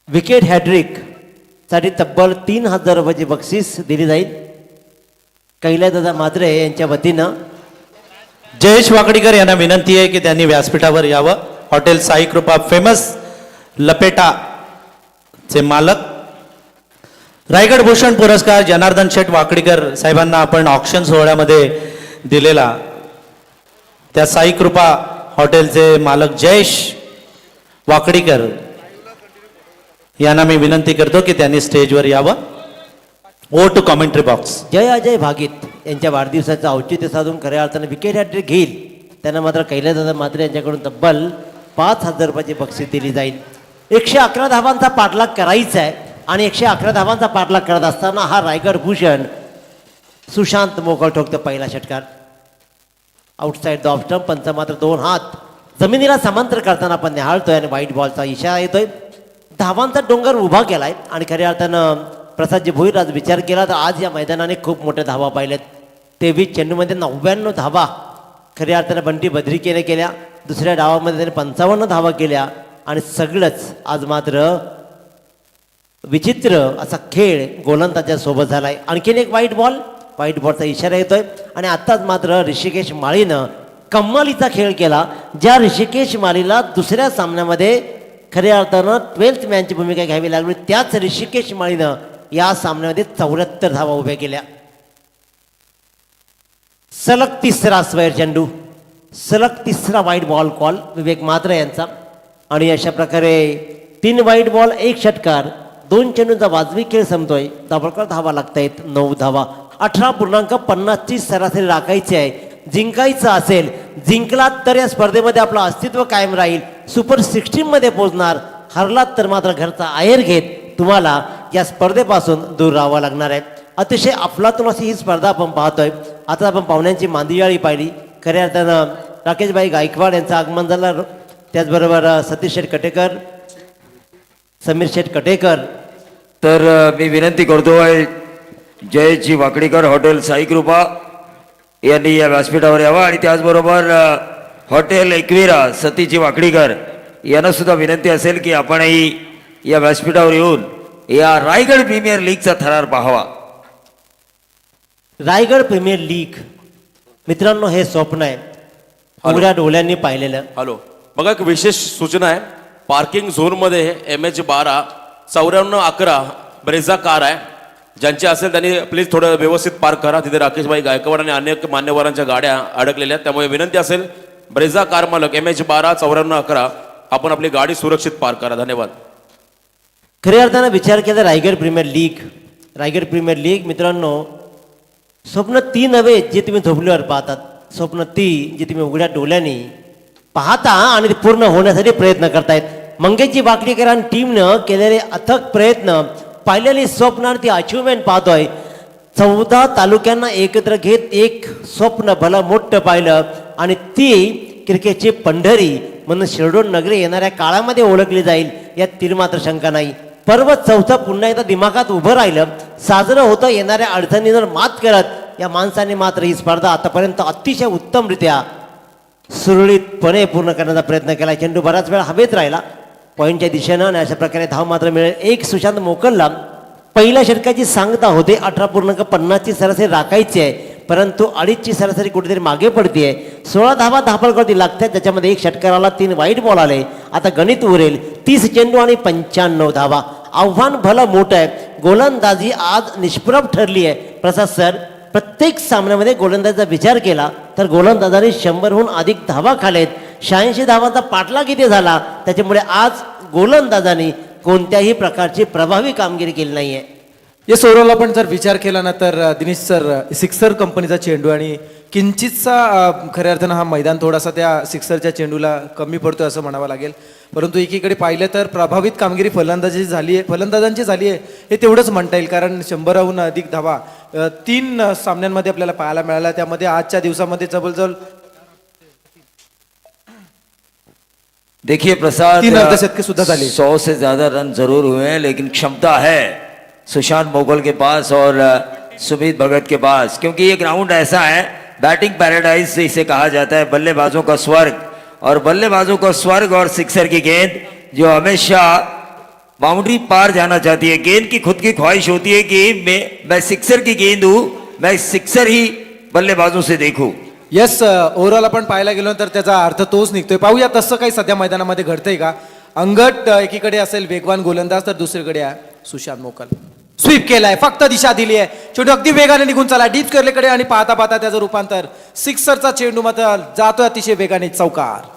विकेट हॅट्रिक साठी तब्बल 3000 रुपयाची बक्षीस दिली जाईल. कैलासदादा मात्रे यांच्या वतीनं. जयेश वाकडीकर यांना विनंती आहे की त्यांनी व्यासपीठावर यावं. हॉटेल साई कृपा फेमस लपेटा चे मालक. रायगड भूषण पुरस्कार जनार्दन शेठ वाकडीकर साहेबांना आपण ऑक्शन सोहळ्यामध्ये दिलेला. त्या साई कृपा हॉटेलचे मालक जयेश वाकडीकर यांना मी विनंती करतो की त्यांनी स्टेजवर यावं. Over to commentary box. जय अजय भागित यांच्या वाढदिवसाचं औचित्य साधून खऱ्या अर्थानं विकेट हॅट्रिक घेईल त्यांना मात्र कैलासदादा मात्रे यांच्याकडून तब्बल 5000 रुपयाची बक्षीस दिली जाईल. 111 धावांचा पाठलाग करायचा आहे आणि 111 धावांचा पाठलाग करत असताना हा रायगड भूषण सुशांत मोकळ ठोकतो पहिला षटकार. Outside the off stump. पंच मात्र 2 हात जमिनीला समांतर करताना आपण निहाळतोय आणि व्हाईट बॉलचा इशारा येतोय. धावांचा डोंगर उभा केलाय आणि खऱ्या अर्थानं प्रसादजी भोईर आज विचार केला तर आज या मैदानाने खूप मोठ्या धावा पाहिल्यात. 23 चेंडूमध्ये 99 धावा खऱ्या अर्थानं बंटी बद्रिकेने केल्या. दुसऱ्या डावामध्ये त्याने 55 धावा केल्या आणि सगळंच आज मात्र विचित्र असा खेळ गोलंदाजा सोबत झालाय. आणखीन एक व्हाईट बॉलचा इशारा येतोय आणि आत्ताच मात्र ऋषिकेश माळीनं कम्मालीचा खेळ केला. ज्या ऋषिकेश माळीला दुसऱ्या सामन्यामध्ये खऱ्या अर्थानं 12th मॅनची भूमिका घ्यावी लागली त्याच ऋषिकेश माळीनं या सामन्यामध्ये 74 धावा उभ्या केल्या. सलग तिसरा स्क्वेअर चेंडू, सलग तिसरा व्हाईट बॉल कॉल विवेक मात्रे यांचा. आणि अशा प्रकारे 3 व्हाईट बॉल 1 षटकार 2 चेंडूंचा वाजवी खेळ संपतोय. ताबडतोब धावा लागतायत 9 धावा. 18.50ची सरासरी राखायची आहे. जिंकायचं असेल, जिंकलात तर या स्पर्धेमध्ये आपलं अस्तित्व कायम राहील. सुपर 16 मध्ये पोहोचणार. हरलात तर मात्र घरचा आहेर घेत तुम्हाला या स्पर्धेपासून दूर राहावं लागणार आहे. अतिशय अफलातून अशी ही स्पर्धा आपण पाहतोय. आता आपण पाहुण्यांची मांदियाळी पाहिली. खऱ्या अर्थानं राकेशभाई गायकवाड यांचं आगमन झालं. त्याचबरोबर सतीश शेठ कटेकर, समीर शेठ कटेकर. तर मी विनंती करतोय जयजी वाकडीकर हॉटेल साई कृपा यांनी या व्यासपीठावर यावं आणि त्याचबरोबर हॉटेल एकविरा सतीजी वाकडीकर यांना सुद्धा विनंती असेल की आपणही या व्यासपीठावर येऊन या रायगड प्रीमियर लीगचा थरार पाहावा. रायगड प्रीमियर लीग मित्रांनो हे स्वप्न आहे उघड्या डोळ्यांनी पाहिलेलं. हॅलो, बघा एक विशेष सूचना आहे. पार्किंग झोनमध्ये MH12 9411 ब्रेझा कार आहे. ज्यांचे असेल त्यांनी प्लीज थोडं व्यवस्थित पार्क करा. तिथे राकेशभाई गायकवाड आणि अनेक मान्यवरांच्या गाड्या अडकलेल्या आहेत. त्यामुळे विनंती असेल ब्रेझा कार मालक MH129411 आपण आपली गाडी सुरक्षित पार्क करा. धन्यवाद. खऱ्या अर्थानं विचार केला रायगड प्रीमियर लीग मित्रांनो, स्वप्न ती नव्हे जे तुम्ही झोपल्यावर पाहतात, स्वप्न ती जी तुम्ही उघड्या डोळ्यांनी पाहता आणि ते पूर्ण होण्यासाठी प्रयत्न करतायत. मंगेशजी वाकडेकर आणि टीमनं केलेले अथक प्रयत्न, पाहिलेली स्वप्न आणि ती अचिव्हमेंट पाहतोय. 14 तालुक्यांना एकत्र घेत एक स्वप्न भलं मोठं पाहिलं आणि ती क्रिकेटची पंढरी म्हणून शिरडोन नगरी येणाऱ्या काळामध्ये ओळखली जाईल यात तील मात्र शंका नाही. पर्व 14 पुन्हा एकदा दिमागात उभं राहिलं, साजरं होतं येणाऱ्या अडचणींवर मात करत या माणसाने मात्र ही स्पर्धा आतापर्यंत अतिशय उत्तमरित्या सुरळीतपणे पूर्ण करण्याचा प्रयत्न केला. चेंडू बराच वेळ हवेत राहिला पॉईंटच्या दिशेनं आणि अशा प्रकारे धाव मात्र मिळेल. एक सुशांत मोकलला पहिल्या षटकाची सांगता होते 18.50ची सरासरी राखायची आहे, परंतु 2.5ची सरासरी कुठेतरी मागे पडतीये. 16 धावा धापलकरती लागतात, त्याच्यामध्ये एक षटकाराला 3 वाईट बॉल आले. आता गणित उरेल 30 चेंडू आणि 95 धावा. आव्हान भलं मोठं आहे. गोलंदाजी आज निष्प्रभ ठरली आहे. प्रसाद सर, प्रत्येक सामन्यामध्ये गोलंदाजीचा विचार केला तर गोलंदाजांनी 100हून अधिक धावा खालेत. 86 धावांचा पाठलाग इथे झाला. त्याच्यामुळे आज गोलंदाजांनी कोणत्याही प्रकारची प्रभावी कामगिरी केली नाहीये. या ओव्हरऑल आपण जर विचार केला ना तर दिनेश सर सिक्सर कंपनीचा चेंडू आणि किंचितचा खऱ्या अर्थानं हा मैदान थोडासा त्या सिक्सरच्या चेंडूला कमी पडतोय असं म्हणावं लागेल. परंतु एकीकडे पाहिलं तर प्रभावित कामगिरी फलंदाजांची झाली आहे हे तेवढंच म्हणता येईल. कारण 100हून अधिक धावा 3 सामन्यांमध्ये आपल्याला पाहायला मिळाला. त्यामध्ये आजच्या दिवसामध्ये जवळजवळ देखिए प्रसाद, 3 अर्धशतके सुद्धा झाली. 100 से ज्यादा रन जरूर हुए हैं, लेकिन क्षमता है सुशांत मोगल के पास और सुमित भगत के पास, क्योंकि ये ग्राउंड ऐसा है, बैटिंग पैराडाइज इसे कहा जाता है, बल्लेबाजों का स्वर्ग. और बल्लेबाजों का स्वर्ग और सिक्सर की गेंद जो हमेशा बाउंड्री पार जाना चाहती है. गेंद की खुद की ख्वाहिश होती है कि मैं सिक्सर की गेंद हूं, मैं सिक्सर ही बल्लेबाजों से देखूं. येस, ओव्हरऑल आपण पाहायला गेलो तर त्याचा अर्थ तोच निघतोय. पाहूया तसं काही सध्या मैदानामध्ये घडतंय का. अंगट एकीकडे असेल वेगवान गोलंदाज तर दुसरीकडे आहे सुशांत मोकल. स्वीप केलाय, फक्त दिशा दिली आहे. चेंडू अगदी वेगाने निघून चला डीप स्क्वेअरकडे आणि पाहता पाहता त्याचं रूपांतर सिक्सरचा चेंडू मात्र जातोय अतिशय वेगाने चौकार.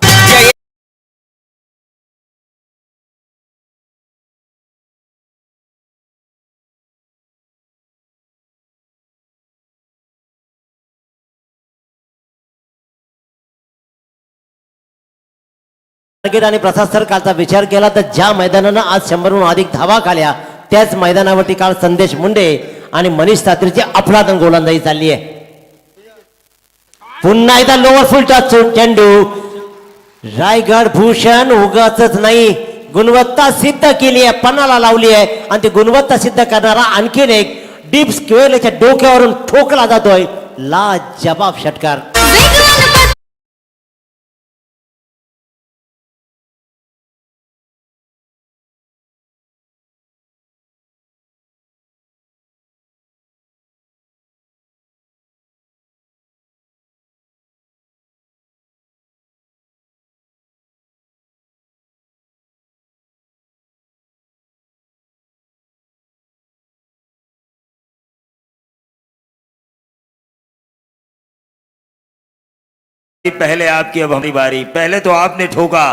आणि प्रसाद सर कालचा विचार केला तर ज्या मैदानानं आज 100हून अधिक धावा खाल्या त्याच मैदानावरती काल संदेश मुंडे आणि मनीष सात्रीची अफलातून गोलंदाजी चालली आहे. पुन्हा एकदा लोअर फुलचा चेंडू. रायगड भूषण उगाचच नाही, गुणवत्ता सिद्ध केली आहे, पणाला लावली आहे आणि ती गुणवत्ता सिद्ध करणारा आणखीन एक डीप स्क्वेअरच्या डोक्यावरून ठोकला जातोय. लाजवाब षटकार. पहले आपकी, अब हमारी बारी. पहले तो आपने ठोका,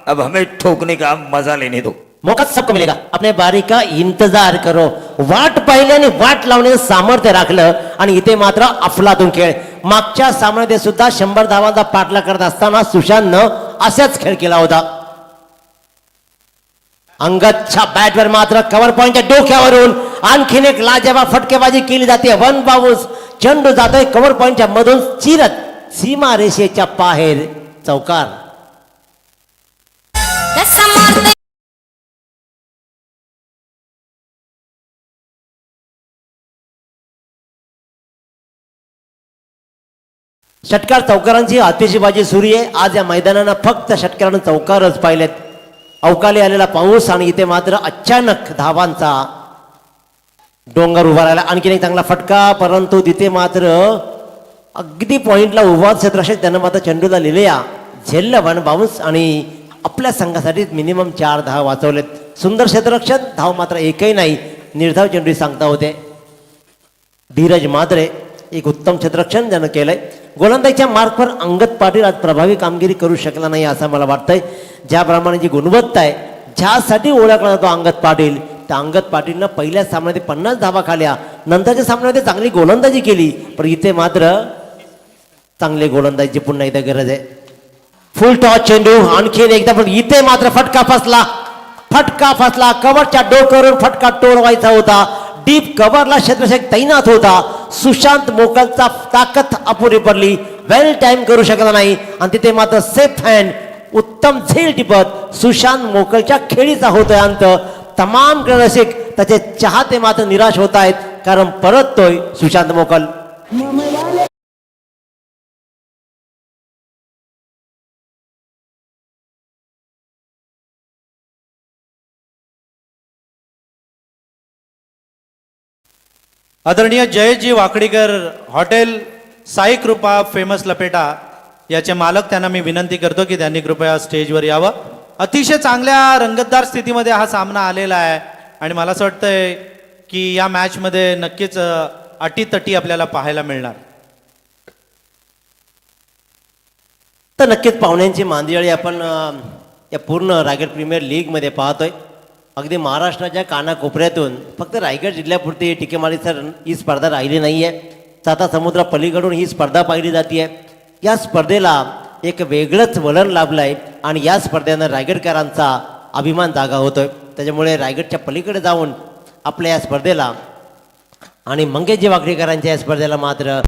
अब हमें ठोकने का मजा लेने दो. मौका सबको मिलेगा. अपने बारी का इंतजार करो. वाट पाहिल्याने वाट लावण्याचं सामर्थ्य राखलं आणि इथे मात्र अफलातून खेळ. मागच्या सामन्यात सुद्धा 100 धावांचा पाठला करत असताना सुशांतनं असाच खेळ केला होता. अंगदच्या बॅटवर मात्र कव्हर पॉइंटच्या डोक्यावरून आणखीन एक लाजवाब फटकेबाजी केली जाते. 1 बाउन्स चेंडू जातोय कव्हर पॉइंटच्या मधून चिरत सीमा रेषेच्या बाहेर चौकार. षटकार चौकारांची आतिषबाजी सुरू आहे. आज या मैदानानं फक्त षटकारानं चौकारच पाहिलेत. अवकाळी आलेला पाऊस आणि इथे मात्र अचानक धावांचा डोंगर उभा राहिला. आणखीन एक चांगला फटका, परंतु तिथे मात्र अगदी पॉइंटला उभा क्षेत्ररक्षक त्यानं मात्र चेंडूला लिहिल्या झेललं 1 बाउन्स आणि आपल्या संघासाठी मिनिमम 4 धावा वाचवलेत. सुंदर क्षेत्ररक्षक, धाव मात्र एकही नाही. निर्धाव चेंडू सांगता होते. धीरज मात्रे एक उत्तम क्षेत्ररक्षण त्यानं केलंय. गोलंदाजीच्या मार्कवर अंगद पाटील आज प्रभावी कामगिरी करू शकला नाही असं मला वाटतंय. ज्याप्रमाणे जी गुणवत्ता आहे, ज्यासाठी ओळखला जातो अंगद पाटील, त्या अंगद पाटीलनं पहिल्या सामन्यामध्ये 50 धावा खाल्या, नंतरच्या सामन्यामध्ये चांगली गोलंदाजी केली, पण इथे मात्र चांगले गोलंदाजीची पुन्हा एकदा गरज आहे. फुल टॉस चेंडू आणखीन एकदा, पण इथे मात्र फटका फसला. कव्हरच्या डोक्यावरून फटका तोडवायचा होता. डीप कव्हरला क्षेत्ररक्षक तैनात होता. सुशांत मोकलचा ताकद अपुरी पडली, वेल टाइम करू शकला नाही आणि तिथे मात्र सेफ हँड उत्तम झेल टिपत सुशांत मोकलच्या खेळीचा होतोय अंत. तमाम रसिक त्याचे चाहते मात्र निराश होत आहेत, कारण परततोय सुशांत मोकल. आदरणीय जयजी वाकडीकर, हॉटेल साई कृपा फेमस लपेटा याचे मालक, त्यांना मी विनंती करतो की त्यांनी कृपया स्टेजवर यावं. अतिशय चांगल्या रंगतदार स्थितीमध्ये हा सामना आलेला आहे आणि मला असं वाटतंय की या मॅचमध्ये नक्कीच अटीतटी आपल्याला पाहायला मिळणार. तर नक्कीच पाहुण्यांची मांदियाळी आपण या पूर्ण रायगड प्रीमियर लीगमध्ये पाहतोय. अगदी महाराष्ट्राच्या कानाकोपऱ्यातून फक्त रायगड जिल्ह्यापुरती टिकेमारीसर ही स्पर्धा राहिली नाही आहे. साता समुद्रा पलीकडून ही स्पर्धा पाहिली जाते. या स्पर्धेला एक वेगळंच वलण लाभलं आहे आणि या स्पर्धेनं रायगडकरांचा अभिमान जागा होतोय. त्याच्यामुळे रायगडच्या पलीकडे जाऊन आपल्या या स्पर्धेला आणि मंगेशजी वाकडीकरांच्या या स्पर्धेला मात्र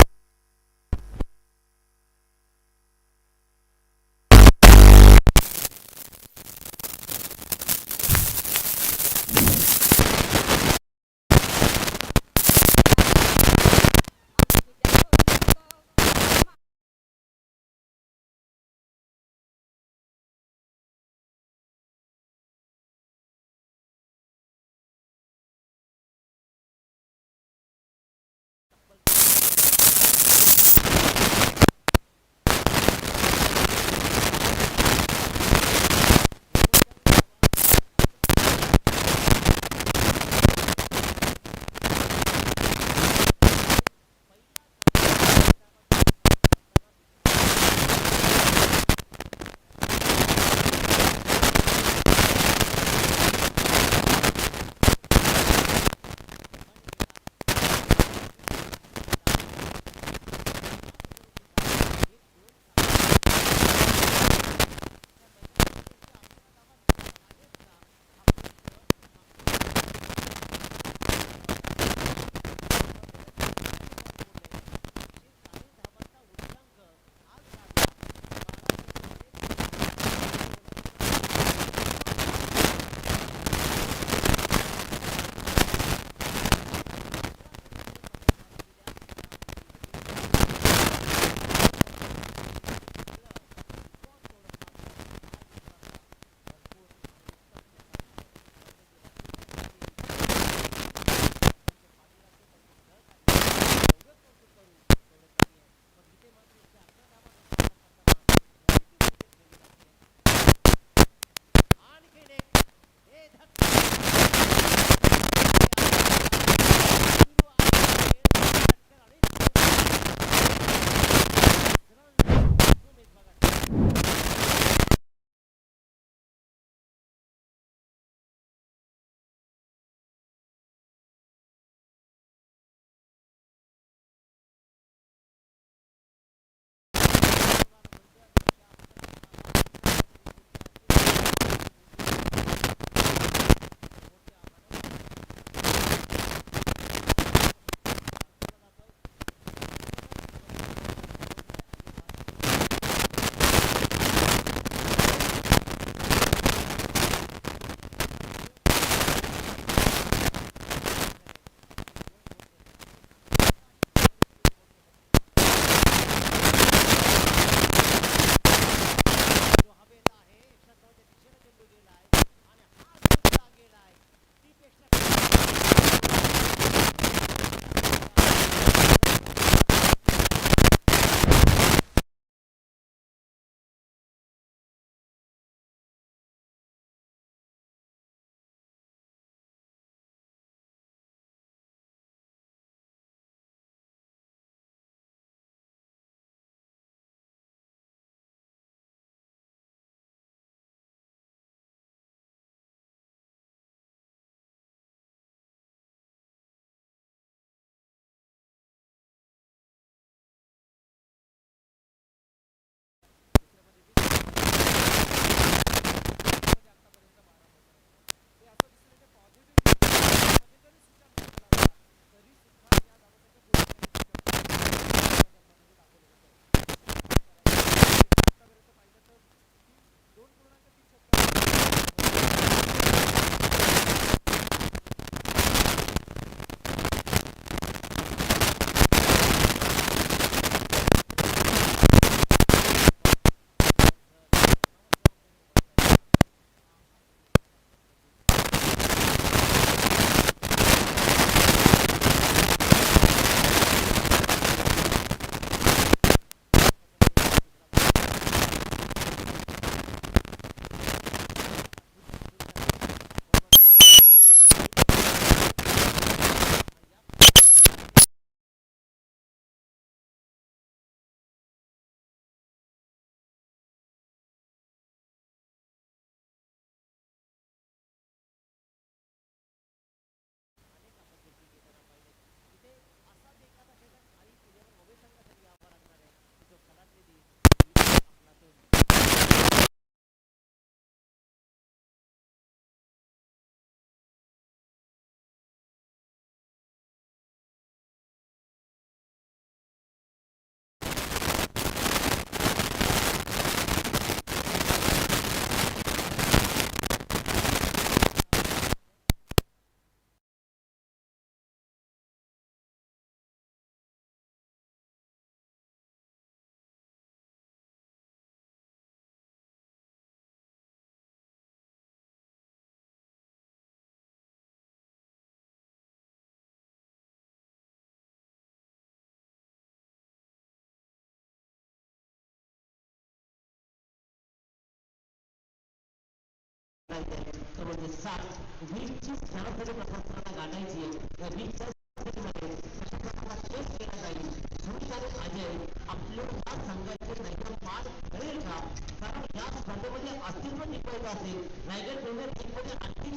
तो म्हणजे 60 वीसची सरासरी प्रशासनाला गाठायची आहे. त्या वीसच्या सरासरीमध्ये प्रशासनाला केस केला जाईल. धुळीधारी अजय आपल्या या संघाचे नाहीतर पाठ करेल का? कारण या स्पर्धेमध्ये अस्तित्व टिकवायचं असेल, रायगड प्रीमियर लीगमध्ये आणखी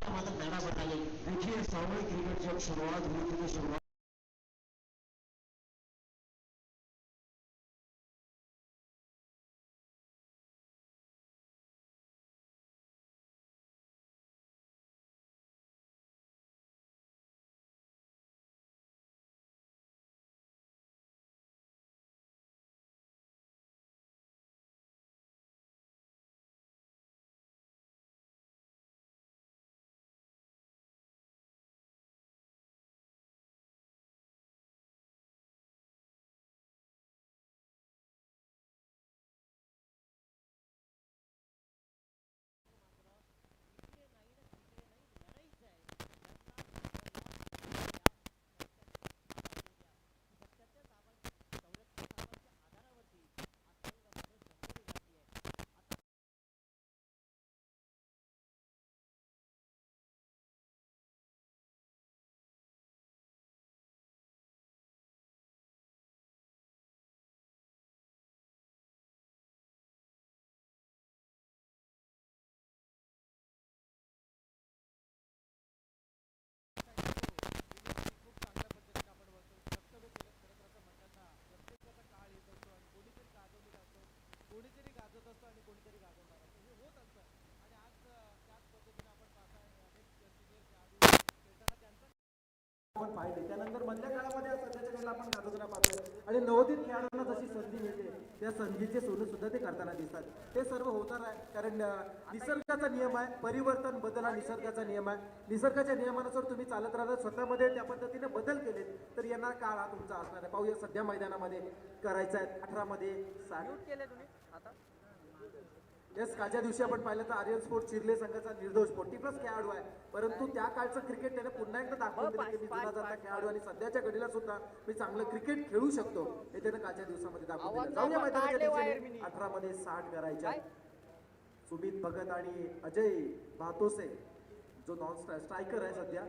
माझा लढा बनाले. देखील सामूहिक क्रिकेटची सुरुवात होती सुरुवात आपण पाहिले. त्यानंतर मधल्या काळामध्ये सध्याच्या वेळेला आपण गाजवताना पाहतोय आणि नवोदित खेळाडूंना जशी संधी मिळते त्या संधीचे सोनं सुद्धा ते करताना दिसतात. हे सर्व होणार आहे कारण निसर्गाचा नियम आहे. परिवर्तन बदल हा निसर्गाचा नियम आहे. निसर्गाच्या नियमानुसार तुम्ही चालत राहता, स्वतःमध्ये त्या पद्धतीने बदल केले तर येणार काळ हा तुमचा असणार आहे. पाहूया सध्या मैदानामध्ये करायचा आहे 18 मध्ये 60 येस. कालच्या दिवशी आपण पाहिलं तर आर्यन स्पोर्ट चिर्ले संघाचा निर्दोष 40+ खेळाडू आहे, परंतु त्या काळचं क्रिकेट त्याने पुन्हा एकदा दाखवून दिलं की मी जुना जाता खेळाडू आणि सध्याच्या घडीला सुद्धा मी चांगलं क्रिकेट खेळू शकतो हे त्याने कालच्या दिवसामध्ये दाखवून दिलं. जाऊया मैदानाच्या दिशेने. 18 मध्ये 60 करायच्या. सुमित भगत आणि अजय भातोसे जो नॉन स्ट्रायकर आहे सध्या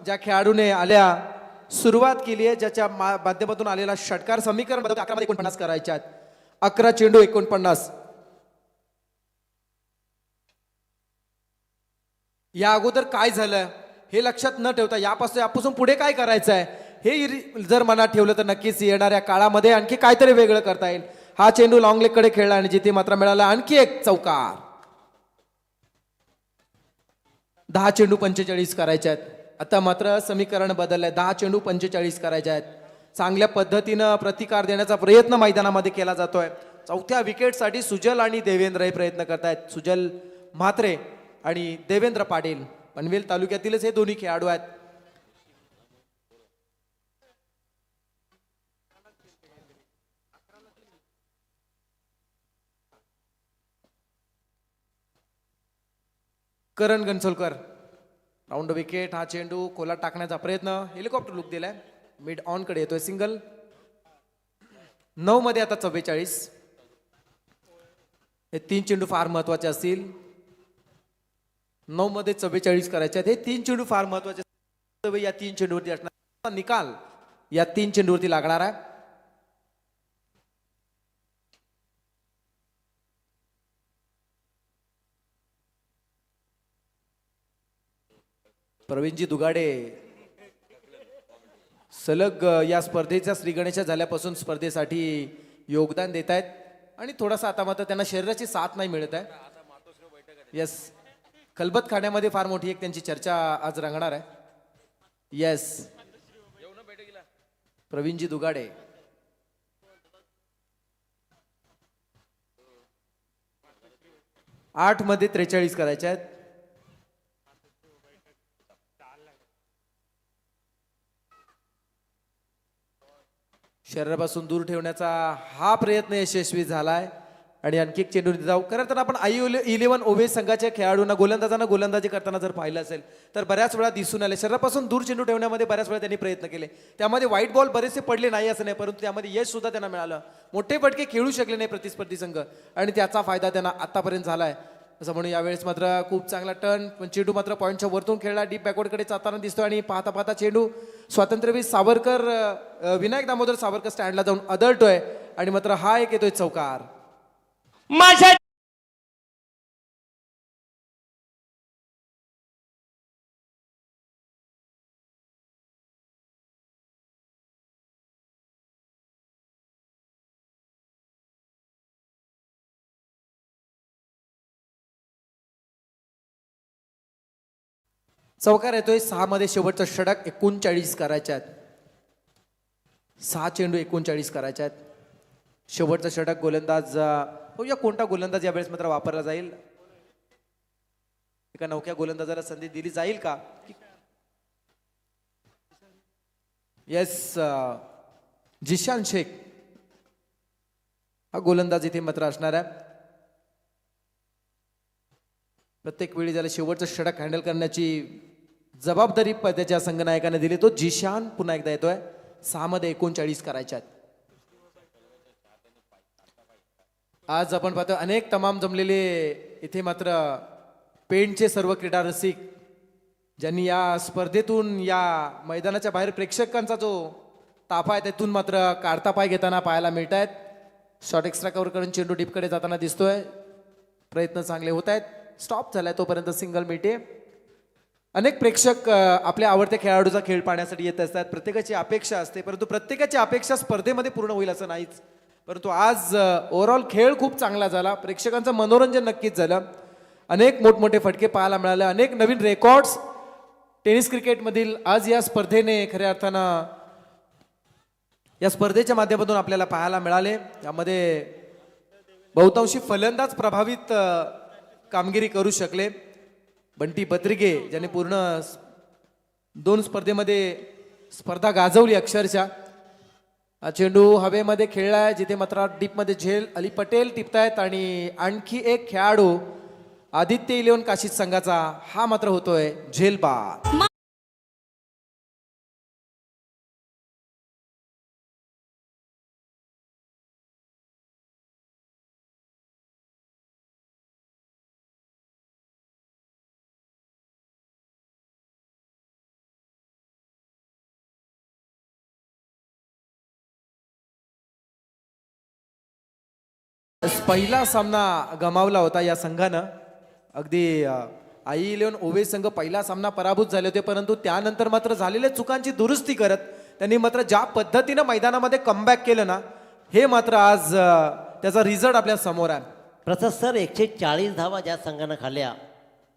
ज्या खेळाडूने आल्या सुरुवात केली आहे, ज्याच्या माध्यमातून आलेला षटकार समीकरण 11 मध्ये 49 करायच्यात. 11 चेंडू 49. या अगोदर काय झालं हे लक्षात न ठेवता यापासून पुढे काय करायचं आहे हे जर मनात ठेवलं तर नक्कीच येणाऱ्या काळामध्ये आणखी काहीतरी वेगळं करता येईल. हा चेंडू लॉंग लेग कडे खेळला आणि जिथे मात्र मिळाला आणखी एक चौकार. 10 चेंडू 45 करायचे आहेत. आता मात्र समीकरण बदललंय. 10 चेंडू 45 करायचे आहेत. चांगल्या पद्धतीनं प्रतिकार देण्याचा प्रयत्न मैदानामध्ये केला जातोय. चौथ्या विकेटसाठी सुजल आणि देवेंद्र हे प्रयत्न करतायत. सुजल म्हात्रे आणि देवेंद्र पाटील पनवेल तालुक्यातीलच हे दोन्ही खेळाडू आहेत. करण गणसोलकर राऊंड विकेट. हा चेंडू खोलात टाकण्याचा प्रयत्न. हेलिकॉप्टर लुक दिलाय. मिड ऑन कडे येतोय सिंगल. 9 मध्ये आता 44. हे 3 चेंडू फार महत्वाचे असतील. 9 मध्ये 44 करायचे आहेत. हे 3 चेंडू फार महत्वाचे. या 3 चेंडूवरती असणार निकाल या 3 चेंडूवरती लागणार आहे. प्रवीणजी दुगाडे सलग या स्पर्धेच्या श्री गणेशा झाल्यापासून स्पर्धेसाठी योगदान देत आहेत आणि थोडासा आता मात्र त्यांना शरीराची साथ नाही मिळत आहे. येस, खलबत खाण्यामध्ये फार मोठी एक त्यांची चर्चा आज रंगणार आहे. येस, प्रवीणजी दुगाडे. आठ मध्ये 43 करायचे आहेत. शरीरापासून दूर ठेवण्याचा हा प्रयत्न यशस्वी झालाय आणि आणखी एक चेंडू जाऊ. खरं तर आपण I11 ओवेस संघाच्या खेळाडूंना गोलंदाजांना गोलंदाजी करताना जर पाहिलं असेल तर बऱ्याच वेळा दिसून आले शरीरापासून दूर चेंडू ठेवण्यामध्ये बऱ्याच वेळा त्यांनी प्रयत्न केले. त्यामध्ये व्हाईट बॉल बरेचसे पडले नाही असं नाही, परंतु त्यामध्ये यश सुद्धा त्यांना मिळालं. मोठे फटके खेळू शकले नाही प्रतिस्पर्धी संघ आणि त्याचा फायदा त्यांना आतापर्यंत झालाय. असं म्हणून यावेळेस मात्र खूप चांगला टर्न, पण चेंडू मात्र पॉईंटच्या वरतून खेळला. डीप बॅकवर्डकडे जाताना दिसतो आणि पाहता पाहता चेंडू स्वातंत्र्यवीर सावरकर विनायक दामोदर सावरकर स्टँडला जाऊन आदळतोय आणि मात्र हा एक येतोय चौकार. माझ्या चौकार येतोय. 6 मध्ये शेवटचा षटक 39 करायचे आहेत. 6 चेंडू 39 करायचे आहेत. शेवटचा षटक गोलंदाज या कोणता गोलंदाज यावेळेस मात्र वापरला जाईल. एका नवख्या गोलंदाजाला संधी दिली जाईल का. येस, जिशान शेख हा गोलंदाज इथे मात्र असणार आहे. प्रत्येक वेळी ज्याला शेवटचं षटक हँडल करण्याची जबाबदारी त्याच्या संघनायकाने दिली तो जिशान पुन्हा एकदा येतोय. 6 मध्ये 39 करायच्या आहेत. आज आपण पाहतो अनेक तमाम जमलेले इथे मात्र पेणचे सर्व क्रीडा रसिक ज्यांनी या स्पर्धेतून या मैदानाच्या बाहेर प्रेक्षकांचा जो ताफा आहे त्यातून मात्र काढता पाय घेताना पाहायला मिळत आहेत. शॉर्ट एक्स्ट्रा कव्हर करून चेंडू डीपकडे जाताना दिसतोय. प्रयत्न चांगले होत आहेत. स्टॉप झालाय तोपर्यंत सिंगल मिळते. अनेक प्रेक्षक आपल्या आवडत्या खेळाडूचा खेळ पाहण्यासाठी येत असतात. प्रत्येकाची अपेक्षा असते, परंतु प्रत्येकाची अपेक्षा स्पर्धेमध्ये पूर्ण होईल असं नाहीच. परंतु आज ओव्हरऑल खेळ खूप चांगला झाला. प्रेक्षकांचं मनोरंजन नक्कीच झालं. अनेक मोठमोठे फटके पाहायला मिळाले. अनेक नवीन रेकॉर्ड्स टेनिस क्रिकेटमधील आज या स्पर्धेने खऱ्या अर्थानं या स्पर्धेच्या माध्यमातून आपल्याला पाहायला मिळाले. यामध्ये बहुतांशी फलंदाज प्रभावित कामगिरी करू शकले. बंटी बद्रिगे ज्याने पूर्ण 2 स्पर्धेमध्ये स्पर्धा गाजवली अक्षरशः. हा चेंडू हवेमध्ये खेळलाय जिथे मात्र डीपमध्ये झेल अली पटेल टिपतायत आणि आणखी एक खेळाडू आदित्य 11 काशीद संघाचा हा मात्र होतोय झेलबाद. पहिला सामना गमावला होता या संघानं. अगदी आई इलेव्हन ओवेस संघ पहिला सामना पराभूत झाले होते, परंतु त्यानंतर मात्र झालेल्या चुकांची दुरुस्ती करत त्यांनी मात्र ज्या पद्धतीनं मैदानामध्ये कमबॅक केलं ना, हे मात्र आज त्याचा रिझल्ट आपल्या समोर आहे. प्रसाद सर 140 धावा ज्या संघानं खाल्ल्या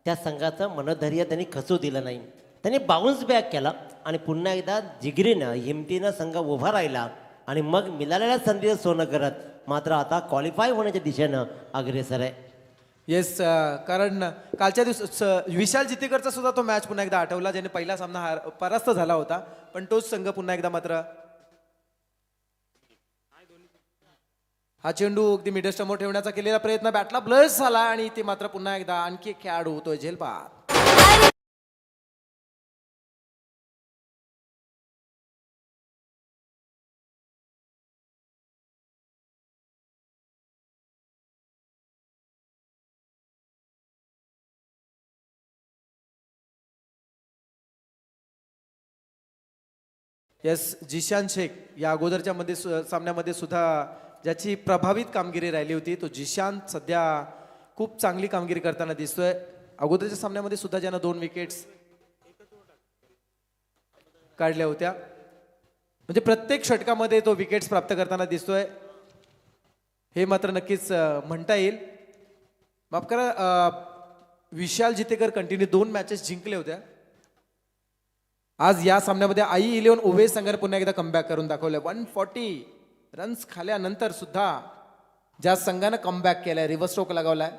त्या संघाचं मनधैर्य त्यांनी खचू दिलं नाही. त्यांनी बाउन्स बॅक केला आणि पुन्हा एकदा जिगरीनं हिमतीनं संघ उभा राहिला आणि मग मिळालेल्या संधीचं सोनं करत मात्र आता क्वालिफाय होण्याच्या दिशेनं अग्रेसर आहे. येस, कारण कालच्या विशाल जितेकरचा सुद्धा तो मॅच पुन्हा एकदा आठवला, ज्याने पहिला सामना परास्त झाला होता, पण तोच संघ पुन्हा एकदा मात्र हा चेंडू अगदी मिडल स्टंपवर ठेवण्याचा केलेला प्रयत्न बॅटला ब्लस झाला आणि ते मात्र पुन्हा एकदा आणखी एक खेळाडू होतोय झेलबाद. येस, जिशान शेख या अगोदरच्या सामन्यामध्ये सुद्धा ज्याची प्रभावित कामगिरी राहिली होती, तो जिशान सध्या खूप चांगली कामगिरी करताना दिसतोय. अगोदरच्या सामन्यामध्ये सुद्धा ज्यानं 2 विकेट्स काढल्या होत्या, म्हणजे प्रत्येक षटकामध्ये तो विकेट्स प्राप्त करताना दिसतोय, हे मात्र नक्कीच म्हणता येईल. माफ करा, विशाल जितेकर कंटिन्यू 2 मॅचेस जिंकले होत्या. आज या सामन्यामध्ये आई इलेव्हन ओवेस संघाने पुन्हा एकदा कमबॅक करून दाखवलं. 140 रन्स खाल्यानंतर सुद्धा ज्या संघानं कमबॅक केलाय, रिव्हर्स स्ट्रोक लगावलाय,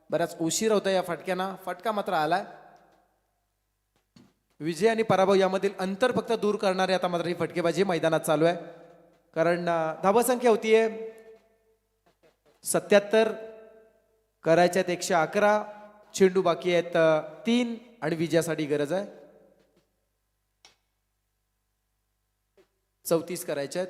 बराच उशीर होता या फटक्याना, फटका मात्र आलाय. विजय आणि पराभव यामधील अंतर फक्त दूर करणारे आता मात्र ही फटकेबाजी मैदानात चालू आहे. कारण धावसंख्या होतीये 77, करायच्यात 111, चेंडू बाकी आहेत 3 आणि विजयासाठी गरज आहे 34 करायच्यात.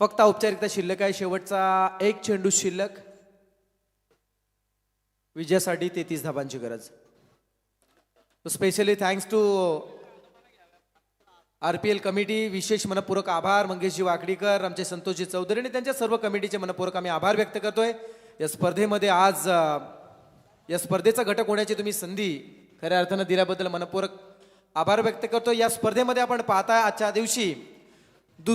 फक्त औपचारिकता शिल्लक आहे, शेवटचा एक चेंडू शिल्लक, विजयासाठी 33 धाबांची गरज. Specially thanks to RPL committee, विशेष मनपूर्वक आभार मंगेशजी वाकडीकर, आमचे संतोषजी चौधरी आणि त्यांच्या सर्व कमिटीचे मनपूर्वक आम्ही आभार व्यक्त करतोय. या स्पर्धेमध्ये आज या स्पर्धेचा घटक होण्याची तुम्ही संधी खऱ्या अर्थानं दिल्याबद्दल मनपूर्वक आभार व्यक्त करतो. या स्पर्धेमध्ये आपण पाहताय आजच्या दिवशी